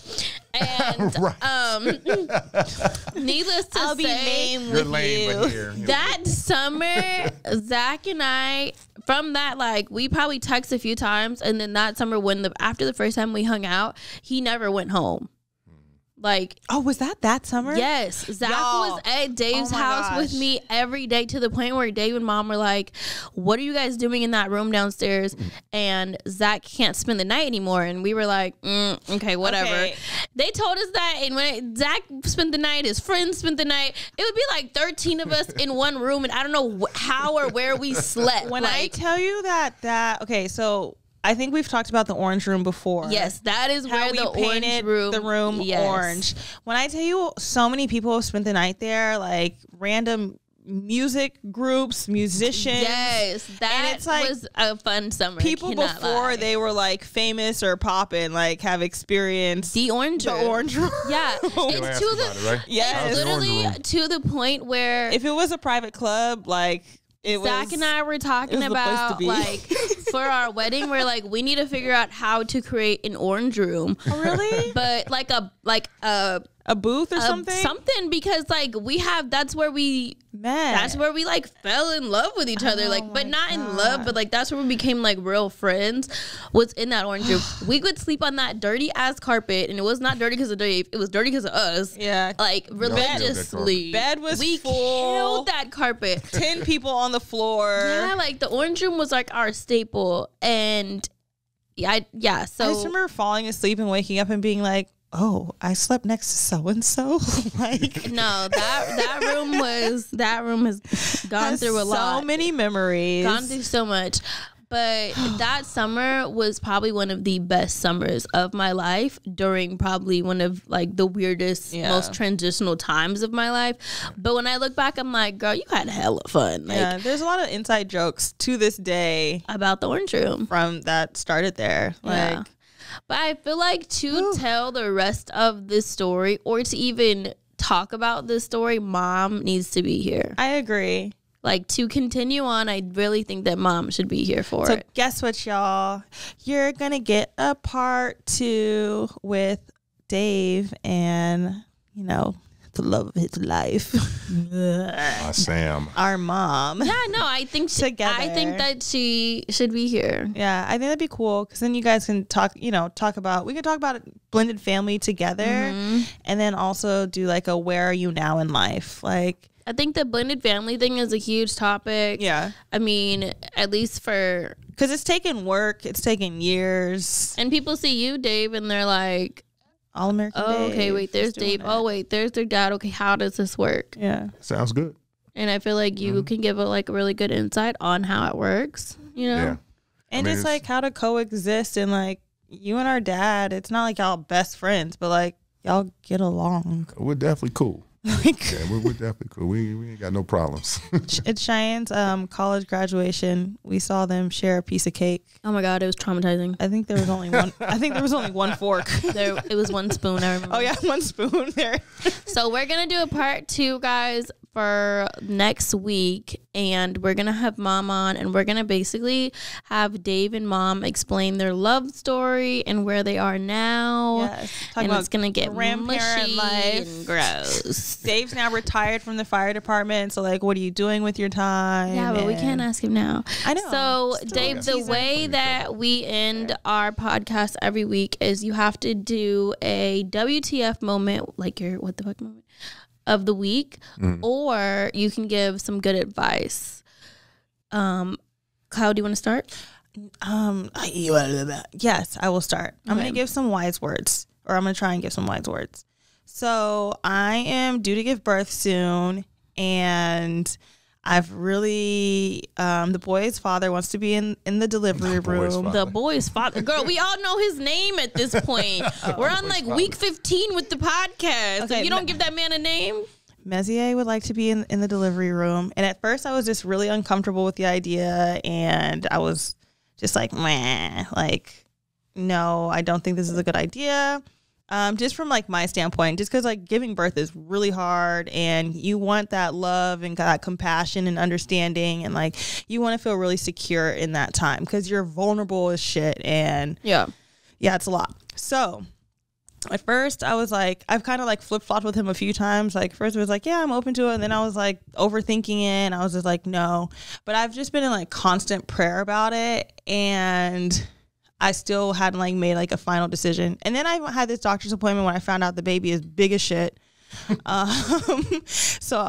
And needless to I'll be say, lame with you. That summer, Zach and I, from that, like, we probably texted a few times, and then that summer after the first time we hung out, he never went home. Like, oh, was that summer? Yes. Zach was at Dave's house with me every day, to the point where Dave and Mom were like, what are you guys doing in that room downstairs? And Zach can't spend the night anymore. And we were like, okay, whatever. Okay. They told us that, and when Zach spent the night, his friends spent the night, it would be like 13 of us in one room, and I don't know how or where we slept. When I tell you that okay, so I think we've talked about the orange room before. Yes, that is where we the painted the room orange. When I tell you, so many people have spent the night there, like random music groups, musicians. Yes, that like, was a fun summer. People before they were like famous or popping, like have experienced the orange room. Yeah, it's to the right? Yes, literally to the point where if it was a private club, like. Zach and I were talking about, like, for our wedding, we're like, we need to figure out how to create an orange room. Oh, really? But like a booth or something? Something, because like that's where we met. That's where we like fell in love with each other. Like, but not in love, but like that's where we became like real friends. Was in that orange room. We would sleep on that dirty ass carpet, and it was not dirty because of Dave. It was dirty because of us. Yeah, like religiously. Bed was we full. killed that carpet. 10 people on the floor. Yeah, like the orange room was like our staple, and so I just remember falling asleep and waking up and being like, oh, I slept next to so and so. Like, no, that room has gone through a lot. So many memories. Gone through so much. But that summer was probably one of the best summers of my life, during probably one of like the weirdest, most transitional times of my life. But when I look back, I'm like, girl, you had hella fun. Like, yeah, there's a lot of inside jokes to this day about the orange room from that started there. Like, but I feel like to tell the rest of this story, or to even talk about this story, Mom needs to be here. I agree. Like, to continue on, I really think that Mom should be here for it. So guess what, y'all? You're going to get a part 2 with Dave and, you know, the love of his life. Sam. Our mom. Yeah, no, I think I think that she should be here. Yeah, I think that'd be cool, because then you guys can talk about blended family together, and then also do like a where are you now in life? Like, I think the blended family thing is a huge topic. Yeah. I mean, at least because it's taken work, it's taken years. And people see you, Dave, and they're like, All American Dave. Oh, okay, wait, there's Dave. Oh, wait, there's their dad. Okay, how does this work? Yeah. Sounds good. And I feel like you can give a really good insight on how it works, you know? Yeah. And it's like how to coexist, and like you and our dad, it's not like y'all best friends, but like y'all get along. We're definitely cool. We're definitely cool. We ain't got no problems. It's Cheyenne's college graduation. We saw them share a piece of cake. Oh my God, it was traumatizing. I think there was only one. I think there was only one fork. It was one spoon. I remember. Oh yeah, one spoon there. So we're gonna do a part 2, guys, for next week, and we're gonna have Mom on, and we're gonna basically have Dave and Mom explain their love story and where they are now. Yes, and it's gonna get mushy life and gross. Dave's now retired from the fire department, so like, what are you doing with your time? Yeah, but we can't ask him now. I know. So Dave, the way that we end our podcast every week is you have to do a WTF moment, like your what the fuck moment. of the week, or you can give some good advice. Kyle, do you want to start? Yes, I will start. I'm going to give some wise words, or I'm going to try and give some wise words. So I am due to give birth soon, and I've really, the boy's father wants to be in the delivery room. The boy's father. Girl, we all know his name at this point. We're on like week 15 with the podcast. Okay, if you don't give that man a name. Messier would like to be in the delivery room. And at first I was just really uncomfortable with the idea. And I was just like, meh, like, no, I don't think this is a good idea. Just from like my standpoint, just because like giving birth is really hard and you want that love and that compassion and understanding, and like you want to feel really secure in that time because you're vulnerable as shit. And yeah, it's a lot. So at first I was like, I've kind of like flip-flopped with him a few times. Like first it was like, yeah, I'm open to it. And then I was like overthinking it and I was just like, no. But I've just been in like constant prayer about it, and I still hadn't like made like a final decision. And then I had this doctor's appointment when I found out the baby is big as shit. So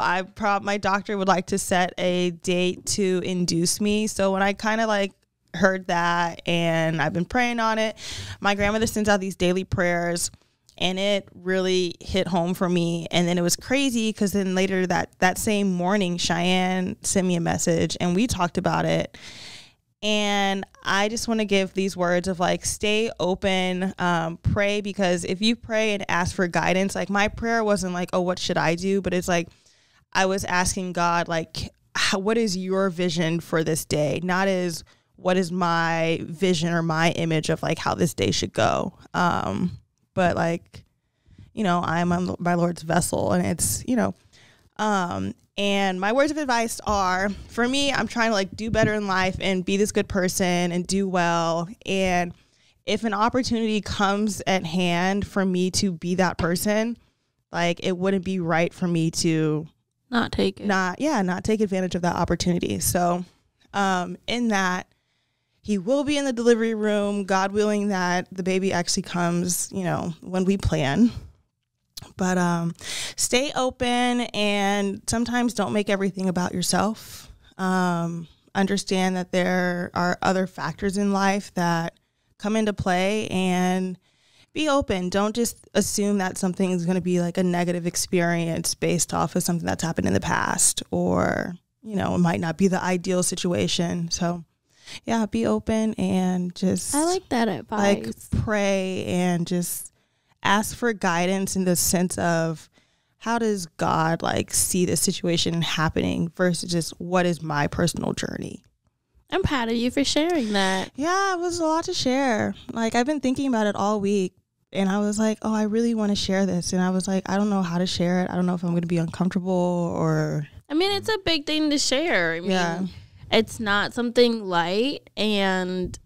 my doctor would like to set a date to induce me. So when I kind of like heard that, and I've been praying on it, my grandmother sends out these daily prayers, and it really hit home for me. And then it was crazy because then later that same morning, Cheyenne sent me a message and we talked about it. And I just want to give these words of like, stay open, pray, because if you pray and ask for guidance, like my prayer wasn't like, oh, what should I do? But it's like, I was asking God, like, what is your vision for this day? Not as what is my vision or my image of like how this day should go. But like, you know, I'm my Lord's vessel, and it's, you know, and my words of advice are, for me, I'm trying to like do better in life and be this good person and do well. And if an opportunity comes at hand for me to be that person, like it wouldn't be right for me to not take advantage of that opportunity. So, in that, he will be in the delivery room, God willing that the baby actually comes, you know, when we plan. But stay open, and sometimes don't make everything about yourself. Understand that there are other factors in life that come into play, and be open. Don't just assume that something is going to be like a negative experience based off of something that's happened in the past, or, you know, it might not be the ideal situation. So yeah, be open and just, I like that advice. Like pray and just ask for guidance in the sense of, how does God like see this situation happening versus just what is my personal journey. I'm proud of you for sharing that. Yeah, it was a lot to share. Like I've been thinking about it all week, and I was like, oh, I really want to share this. And I was like, I don't know how to share it. I don't know if I'm going to be uncomfortable or. I mean, it's a big thing to share. I mean, it's not something light, and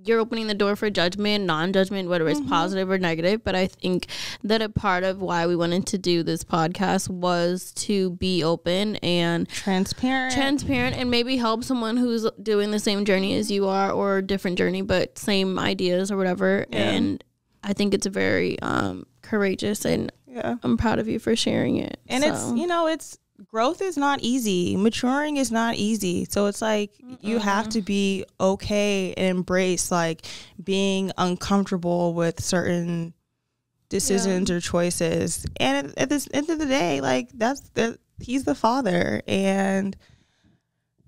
you're opening the door for judgment, non-judgment, whether it's positive or negative. But I think that a part of why we wanted to do this podcast was to be open and transparent, and maybe help someone who's doing the same journey as you are, or different journey, but same ideas or whatever. Yeah. And I think it's very courageous, and I'm proud of you for sharing it. And it's, you know, it's, growth is not easy. Maturing is not easy. So it's like you have to be okay and embrace like being uncomfortable with certain decisions or choices. And at the end of the day, like he's the father. And,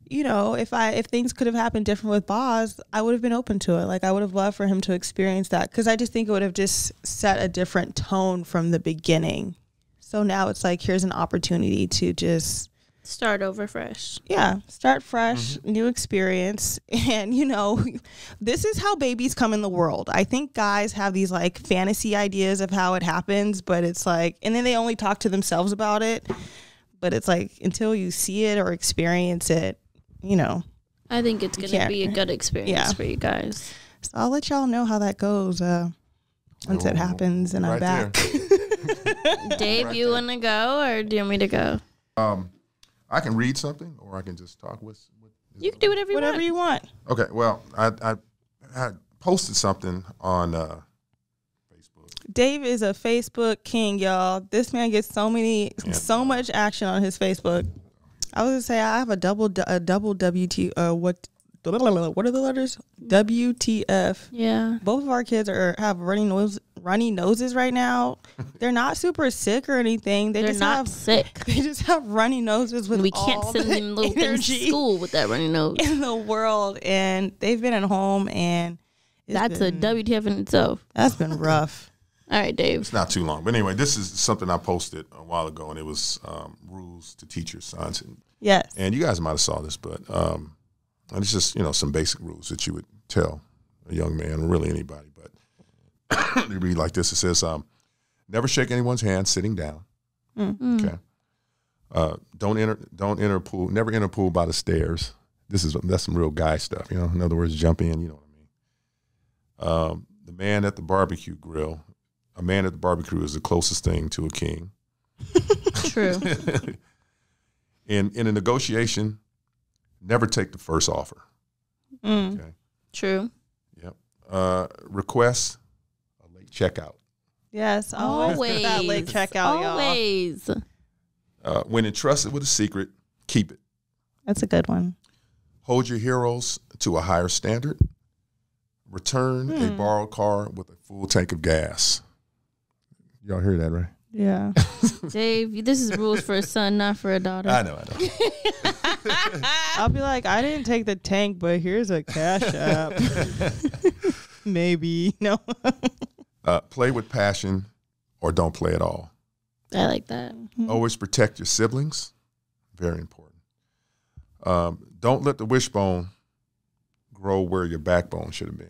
you know, if things could have happened different with Boz, I would have been open to it. Like I would have loved for him to experience that, because I just think it would have just set a different tone from the beginning. So now it's like, here's an opportunity to just start over fresh. Yeah, start fresh, new experience. And, you know, this is how babies come in the world. I think guys have these like fantasy ideas of how it happens, but it's like, and then they only talk to themselves about it. But it's like, until you see it or experience it, you know. I think it's going to be a good experience for you guys. So I'll let y'all know how that goes once it happens and I'm back. Dave, you want to go, or do you want me to go? I can read something, or I can just talk with you can do whatever you want. Okay, well, I posted something on Facebook. Dave is a Facebook king, y'all. This man gets so much action on his Facebook. I was gonna say I have a double WT. What are the letters? WTF. Yeah. Both of our kids have runny noses right now. They're not super sick or anything. They're just not sick. They just have runny noses with we can't all send the them little things to school with that runny nose in the world, and they've been at home, and that's a WTF in itself. That's been rough. All right, Dave. It's not too long. But anyway, this is something I posted a while ago, and it was rules to teach your sons. Yes. And you guys might have saw this, but it's just, some basic rules that you would tell a young man, or really anybody. But they read like this. It says, never shake anyone's hand sitting down. Okay. Don't enter a pool. Never enter a pool by the stairs. That's some real guy stuff. In other words, jump in. You know what I mean? The man at the barbecue grill. A man at the barbecue is the closest thing to a king. True. In a negotiation, never take the first offer. Okay. True. Yep. Request a late checkout. Yes, always that late checkout, always. Y'all. When entrusted with a secret, keep it. That's a good one. Hold your heroes to a higher standard. Return a borrowed car with a full tank of gas. Y'all hear that, right? Yeah. Dave, this is rules for a son, not for a daughter. I know. I'll be like, I didn't take the tank, but here's a cash app. Maybe. No. Play with passion or don't play at all. I like that. Always protect your siblings. Very important. Don't let the wishbone grow where your backbone should have been.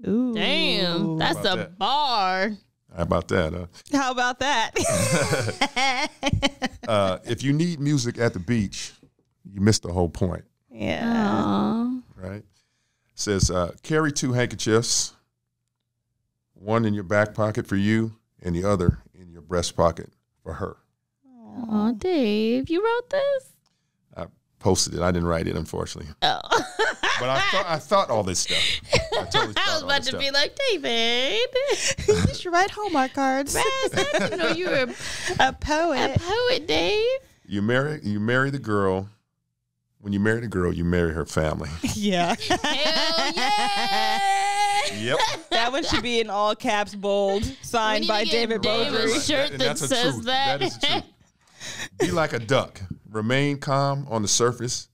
Ooh. Damn, that's a bar. How about that? Huh? How about that? If you need music at the beach, you missed the whole point. Yeah. Aww. Right? Says, carry 2 handkerchiefs, one in your back pocket for you and the other in your breast pocket for her. Oh, Dave, you wrote this? I posted it. I didn't write it, unfortunately. Oh. But I thought all this stuff. I totally thought I was all about this to stuff. be like, David. You should write Hallmark cards. I didn't know you were A poet. a poet, Dave. You marry the girl. When you marry the girl, you marry her family. Yeah. Hell yeah. Yep. That one should be in all caps, bold, signed by David David Bowdre. a shirt And that that's a says truth. that. That is the truth. Be like a duck. Remain calm on the surface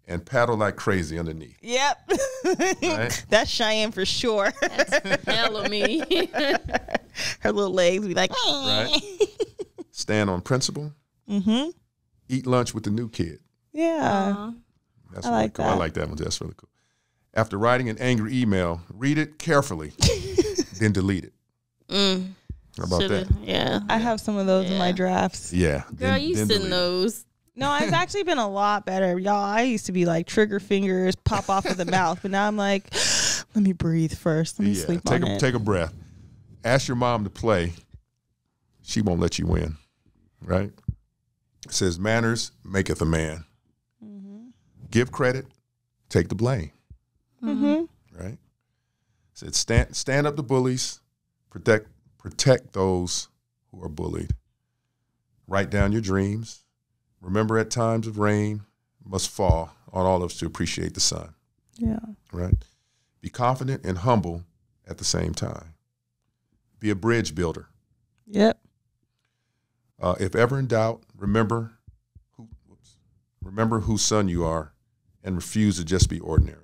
and paddle like crazy underneath. Yep. Right? That's Cheyenne for sure. Hell of me. Her little legs be like, Right? Stand on principle. Mm-hmm. Eat lunch with the new kid. Yeah. That's I really like cool. that. I like that one. That's really cool. After writing an angry email, read it carefully, then delete it. How about that? Yeah. I have some of those in my drafts. Yeah. Girl, you then send delete it. those. No, it's actually been a lot better. Y'all, I used to be like trigger fingers, pop off of the mouth. But now I'm like, let me breathe first. Let me sleep on it. Take a breath. Ask your mom to play. She won't let you win. Right? It says manners maketh a man. Give credit, take the blame. Right? It said stand up to bullies, protect those who are bullied. Write down your dreams. Remember at times of rain must fall on all of us to appreciate the sun. Yeah. Right? Be confident and humble at the same time. Be a bridge builder. Yep. If ever in doubt, remember whose son you are and refuse to just be ordinary.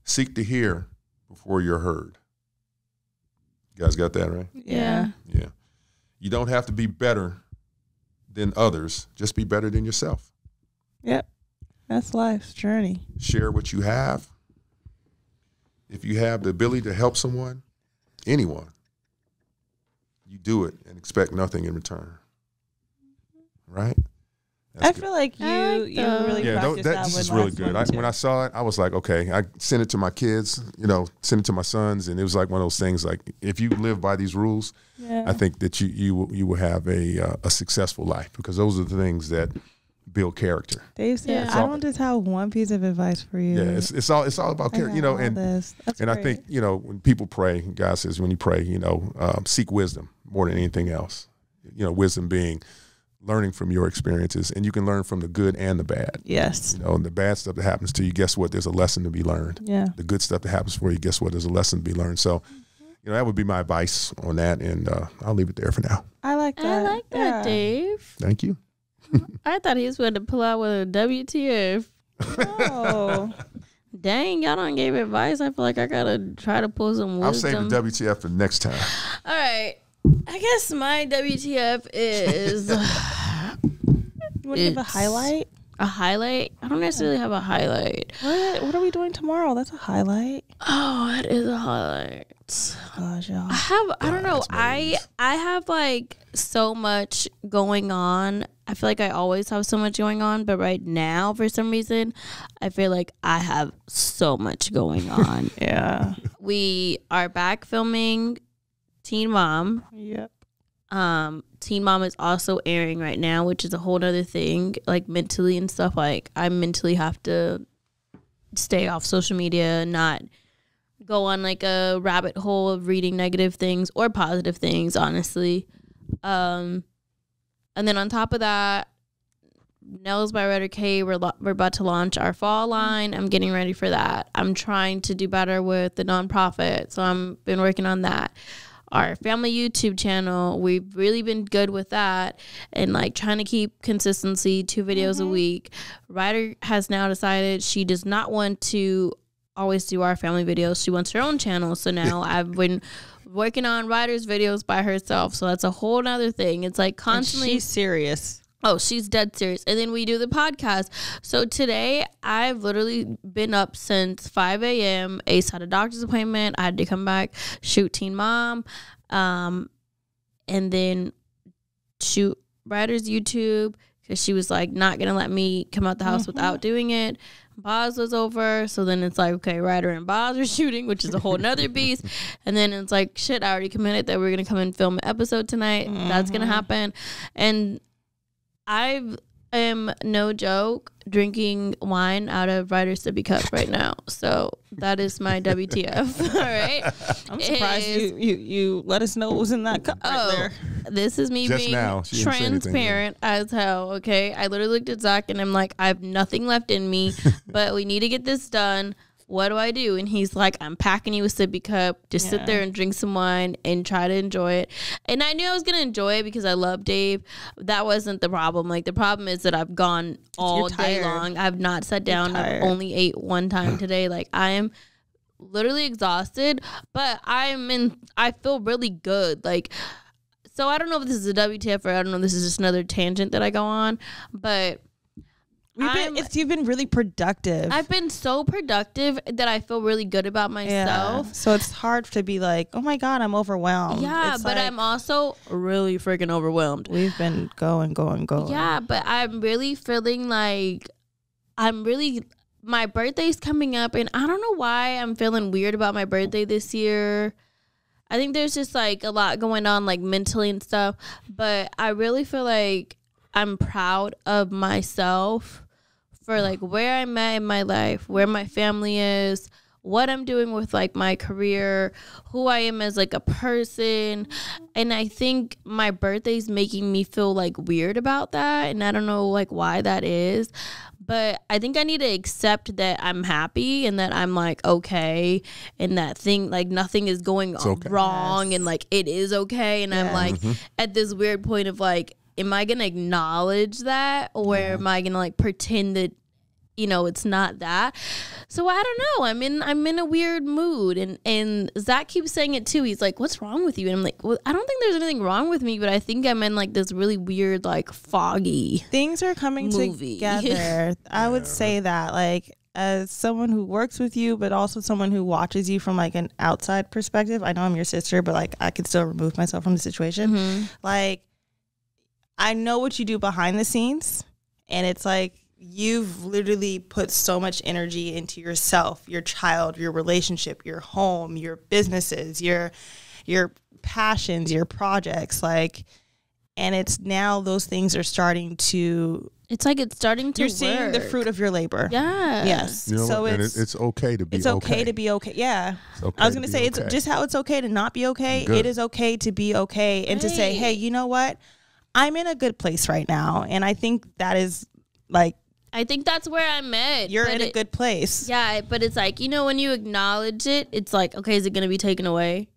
Seek to hear before you're heard. You guys got that, right? Yeah. Yeah. You don't have to be better than others. Just be better than yourself. Yep. That's life's journey. Share what you have. If you have the ability to help someone, anyone, you do it and expect nothing in return. Right? That's I good. feel like you really practice that this one is really last good. one, too. When I saw it, I was like, okay. I sent it to my kids, sent it to my sons, and it was like one of those things. Like, if you live by these rules, Yeah. I think that you will have a successful life, because those are the things that build character. Dave said, Yeah. I don't just have one piece of advice for you. Yeah, it's all about character, you know, and I think, you know, when people pray, God says when you pray, you know, seek wisdom more than anything else. You know, wisdom being learning from your experiences, and you can learn from the good and the bad. Yes. You know, and the bad stuff that happens to you, guess what? There's a lesson to be learned. Yeah. The good stuff that happens for you, guess what? There's a lesson to be learned. So, you know, that would be my advice on that, and I'll leave it there for now. I like that. Yeah. Dave. Thank you. I thought he was going to pull out with a WTF. Oh. Dang, y'all don't give advice. I feel like I got to try to pull some wisdom. I'll save the WTF for next time. All right. I guess my WTF is... You want to give a highlight? A highlight? I don't necessarily have a highlight. What are we doing tomorrow? That's a highlight. Oh, that is a highlight. Gosh, y'all. I don't know. I have like so much going on. I feel like I always have so much going on, but right now, for some reason, I feel like I have so much going on. Yeah. We are back filming Teen Mom. Yep. Teen Mom is also airing right now, which is a whole other thing, like mentally and stuff. Like I mentally have to stay off social media and not go on like a rabbit hole of reading negative things or positive things, honestly. And then on top of that, Nails by Ryder K, we're about to launch our fall line. I'm getting ready for that. I'm trying to do better with the nonprofit, so I've been working on that. Our family YouTube channel, we've really been good with that and like trying to keep consistency, 2 videos a week. Ryder has now decided she does not want to always do our family videos. She wants her own channel. So now I've been working on Ryder's videos by herself. So that's a whole nother thing. It's like constantly. And she's serious. Oh, she's dead serious. And then we do the podcast. So today, I've literally been up since 5 a.m. Ace had a doctor's appointment. I had to come back, shoot Teen Mom, and then shoot Ryder's YouTube because she was like not going to let me come out the house without doing it. Boz was over. So then it's like, okay, Ryder and Boz are shooting, which is a whole nother beast. And then it's like, shit, I already committed that we're going to come and film an episode tonight. That's going to happen. And I am, no joke, drinking wine out of Ryder's sippy cup right now. So that is my WTF. All right. I'm surprised you let us know what was in that cup right there. This is me Just being now, she didn't say anything, transparent as hell, okay? I literally looked at Zach and I'm like, I have nothing left in me, but we need to get this done. What do I do? And he's like, I'm packing you a sippy cup. Just sit there and drink some wine and try to enjoy it. And I knew I was going to enjoy it because I love Dave. That wasn't the problem. Like, the problem is that I've gone all day long. I've not sat down. I've only ate one time today. Like, I am literally exhausted, but I feel really good. Like, so I don't know if this is a WTF or I don't know if this is just another tangent that I go on, but you've been really productive. I've been so productive that I feel really good about myself. Yeah. So it's hard to be like, oh my God, I'm overwhelmed. Yeah, it's but like, I'm also really freaking overwhelmed. We've been going. Yeah, but I'm really feeling like my birthday's coming up and I don't know why I'm feeling weird about my birthday this year. I think there's just like a lot going on like mentally and stuff, but I really feel like I'm proud of myself for like where I'm at in my life, where my family is, what I'm doing with like my career, who I am as like a person. And I think my birthday's making me feel like weird about that. And I don't know like why that is. But I think I need to accept that I'm happy and that I'm like okay and that thing like nothing is going wrong and like it is okay. And I'm like at this weird point of like, am I going to acknowledge that or am I going to like pretend that, you know, it's not that? So I don't know. I'm in a weird mood and Zach keeps saying it too. He's like, what's wrong with you? And I'm like, well, I don't think there's anything wrong with me, but I think I'm in like this really weird, like foggy things are coming together. I would say that like as someone who works with you, but also someone who watches you from like an outside perspective. I know I'm your sister, but like I could still remove myself from the situation. Like, I know what you do behind the scenes, and it's like you've literally put so much energy into yourself, your child, your relationship, your home, your businesses, your passions, your projects, like, and it's now those things are starting to It's like it's starting to You're seeing the fruit of your labor. Yeah. Yes. You know so what? It's okay to be it's okay to be okay. Yeah. Okay I was going to say, it's just how it's okay to not be okay. Good. It is okay to be okay and to say, hey, you know what? I'm in a good place right now. And I think that is like, I think that's where I'm at. you're in a good place. Yeah, but it's like, you know, when you acknowledge it, it's like, okay, is it going to be taken away?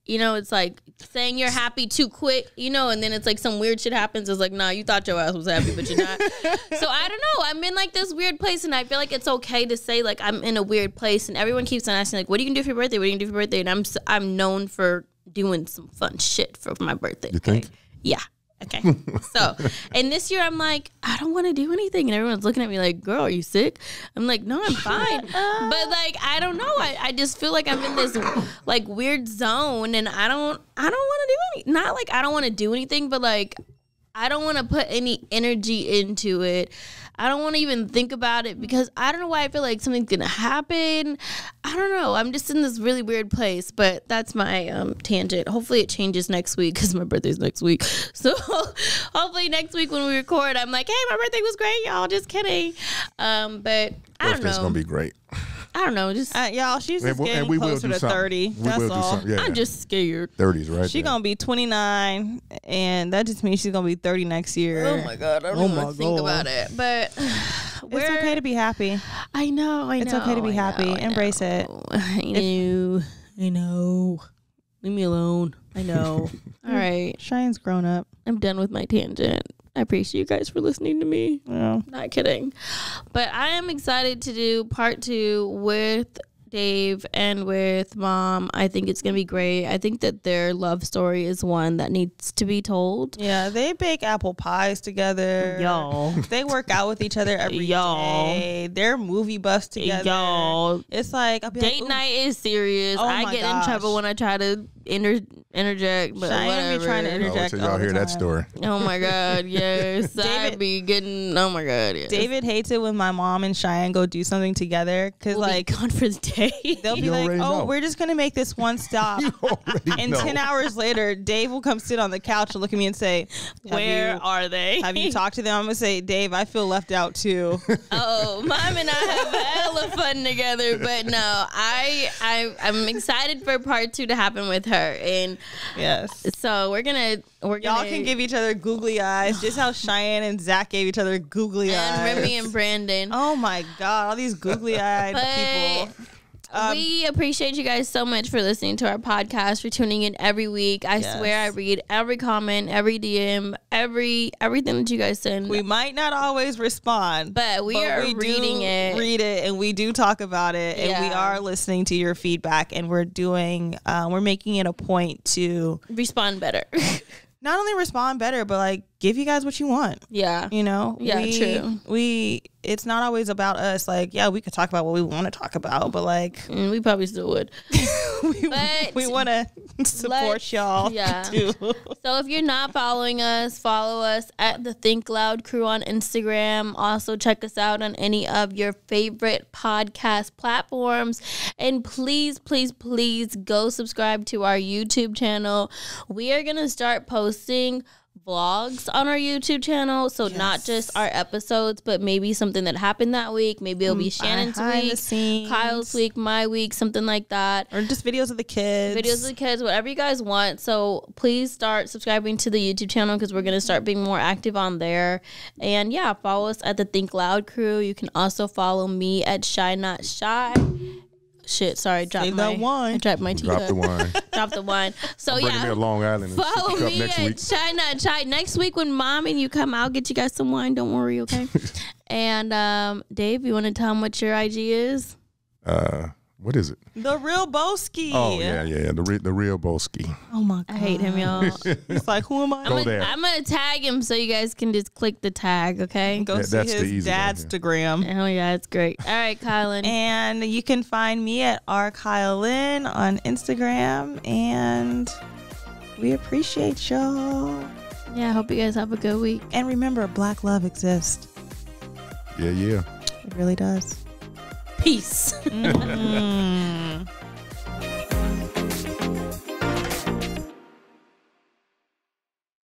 You know, it's like saying you're happy too quick, you know, and then it's like some weird shit happens. It's like, nah, you thought your ass was happy, but you're not. So I don't know. I'm in like this weird place, and I feel like it's okay to say like I'm in a weird place. And everyone keeps on asking like, what are you gonna do for your birthday? What are you gonna do for your birthday? And I'm known for doing some fun shit for my birthday. You think? Yeah. Okay. So, and this year I'm like, I don't want to do anything. And everyone's looking at me like, girl, are you sick? I'm like, no, I'm fine. But like, I don't know. I just feel like I'm in this like weird zone, and I don't want to do any, not like I don't want to do anything, but like, I don't want to put any energy into it. I don't want to even think about it because I don't know why I feel like something's going to happen. I don't know. I'm just in this really weird place, but that's my tangent. Hopefully it changes next week because my birthday's next week. So hopefully next week when we record, I'm like, hey, my birthday was great, y'all. Just kidding. But I don't know. It's going to be great. I don't know. Just y'all, she's just getting closer to 30. That's all. Yeah. I'm just scared. 30s, right? She's going to be 29, and that just means she's going to be 30 next year. Oh, my God. I don't even want to think about it. But it's okay to be happy. I know. It's okay to be happy. Embrace it. I know. Leave me alone. I know. All right. Cheyenne's grown up. I'm done with my tangent. I appreciate you guys for listening to me. Yeah. Not kidding. But I am excited to do part 2 with Dave and with Mom. I think it's going to be great. I think that their love story is one that needs to be told. Yeah, they bake apple pies together. Y'all. They work out with each other every day. They're movie buffs together. Y'all. It's like, I'll be Date like, night is serious. Oh I my get gosh. in trouble when I try to interject, but Cheyenne whatever. be trying to interject. Till y'all hear that story. Oh my God, yes. I be getting, oh my God, yes. David hates it when my mom and Cheyenne go do something together because We'll like be gone for the day. they'll be You like, already oh, know. we're just going to make this one stop. And 10 hours later, Dave will come sit on the couch and look at me and say, Where are they? have you talked to them? I'm going to say, Dave, I feel left out too. Oh, Mom and I have hella fun together, but no, I'm excited for part 2 to happen with her, and Yes. so we're gonna Y'all can give each other googly eyes, just how Cheyenne and Zach gave each other googly eyes. and Remy and Brandon. Oh my God, all these googly eyed But people. we appreciate you guys so much for listening to our podcast, for tuning in every week. I swear I read every comment, every DM, everything that you guys send. We might not always respond, but we are reading it. Read it, and we do talk about it, and we are listening to your feedback, and we're making it a point to respond better. not only respond better, but like give you guys what you want. Yeah. You know? Yeah, true. It's not always about us. Like, yeah, we could talk about what we want to talk about, but like we probably still would. we want to support y'all. Yeah. Too. So if you're not following us, follow us at the Think Loud Crew on Instagram. Also check us out on any of your favorite podcast platforms. And please, please, please go subscribe to our YouTube channel. We are going to start posting vlogs on our YouTube channel, so not just our episodes, but maybe something that happened that week. Maybe it'll be Shannon's Behind the week, scenes. Kyle's week, my week, something like that. Or just videos of the kids. Videos of the kids, whatever you guys want. So please start subscribing to the YouTube channel because we're going to start being more active on there. And yeah, follow us at the Think Loud Crew. You can also follow me at Shy Not Shy. Shit, sorry, dropped my wine. I dropped my teacup. Drop the wine. Drop the wine. So I'm bringing me a Long Island and follow sip the cup me next at week. Shy Not Shy. Next week when Mom and you come, I'll get you guys some wine. Don't worry, okay? And Dave, you want to tell them what your IG is? What is it? The Real Boski. Oh yeah. The real Boski. Oh my God. I hate him, y'all. It's like, who am I? Go there. I'm gonna tag him so you guys can just click the tag, okay? Go see that's the his easy one, dad's yeah. Instagram. Oh yeah, it's great. All right, Kylan. And you can find me at rkylin on Instagram. And we appreciate y'all. Yeah, I hope you guys have a good week. And remember, Black love exists. Yeah. It really does. Peace. Mm.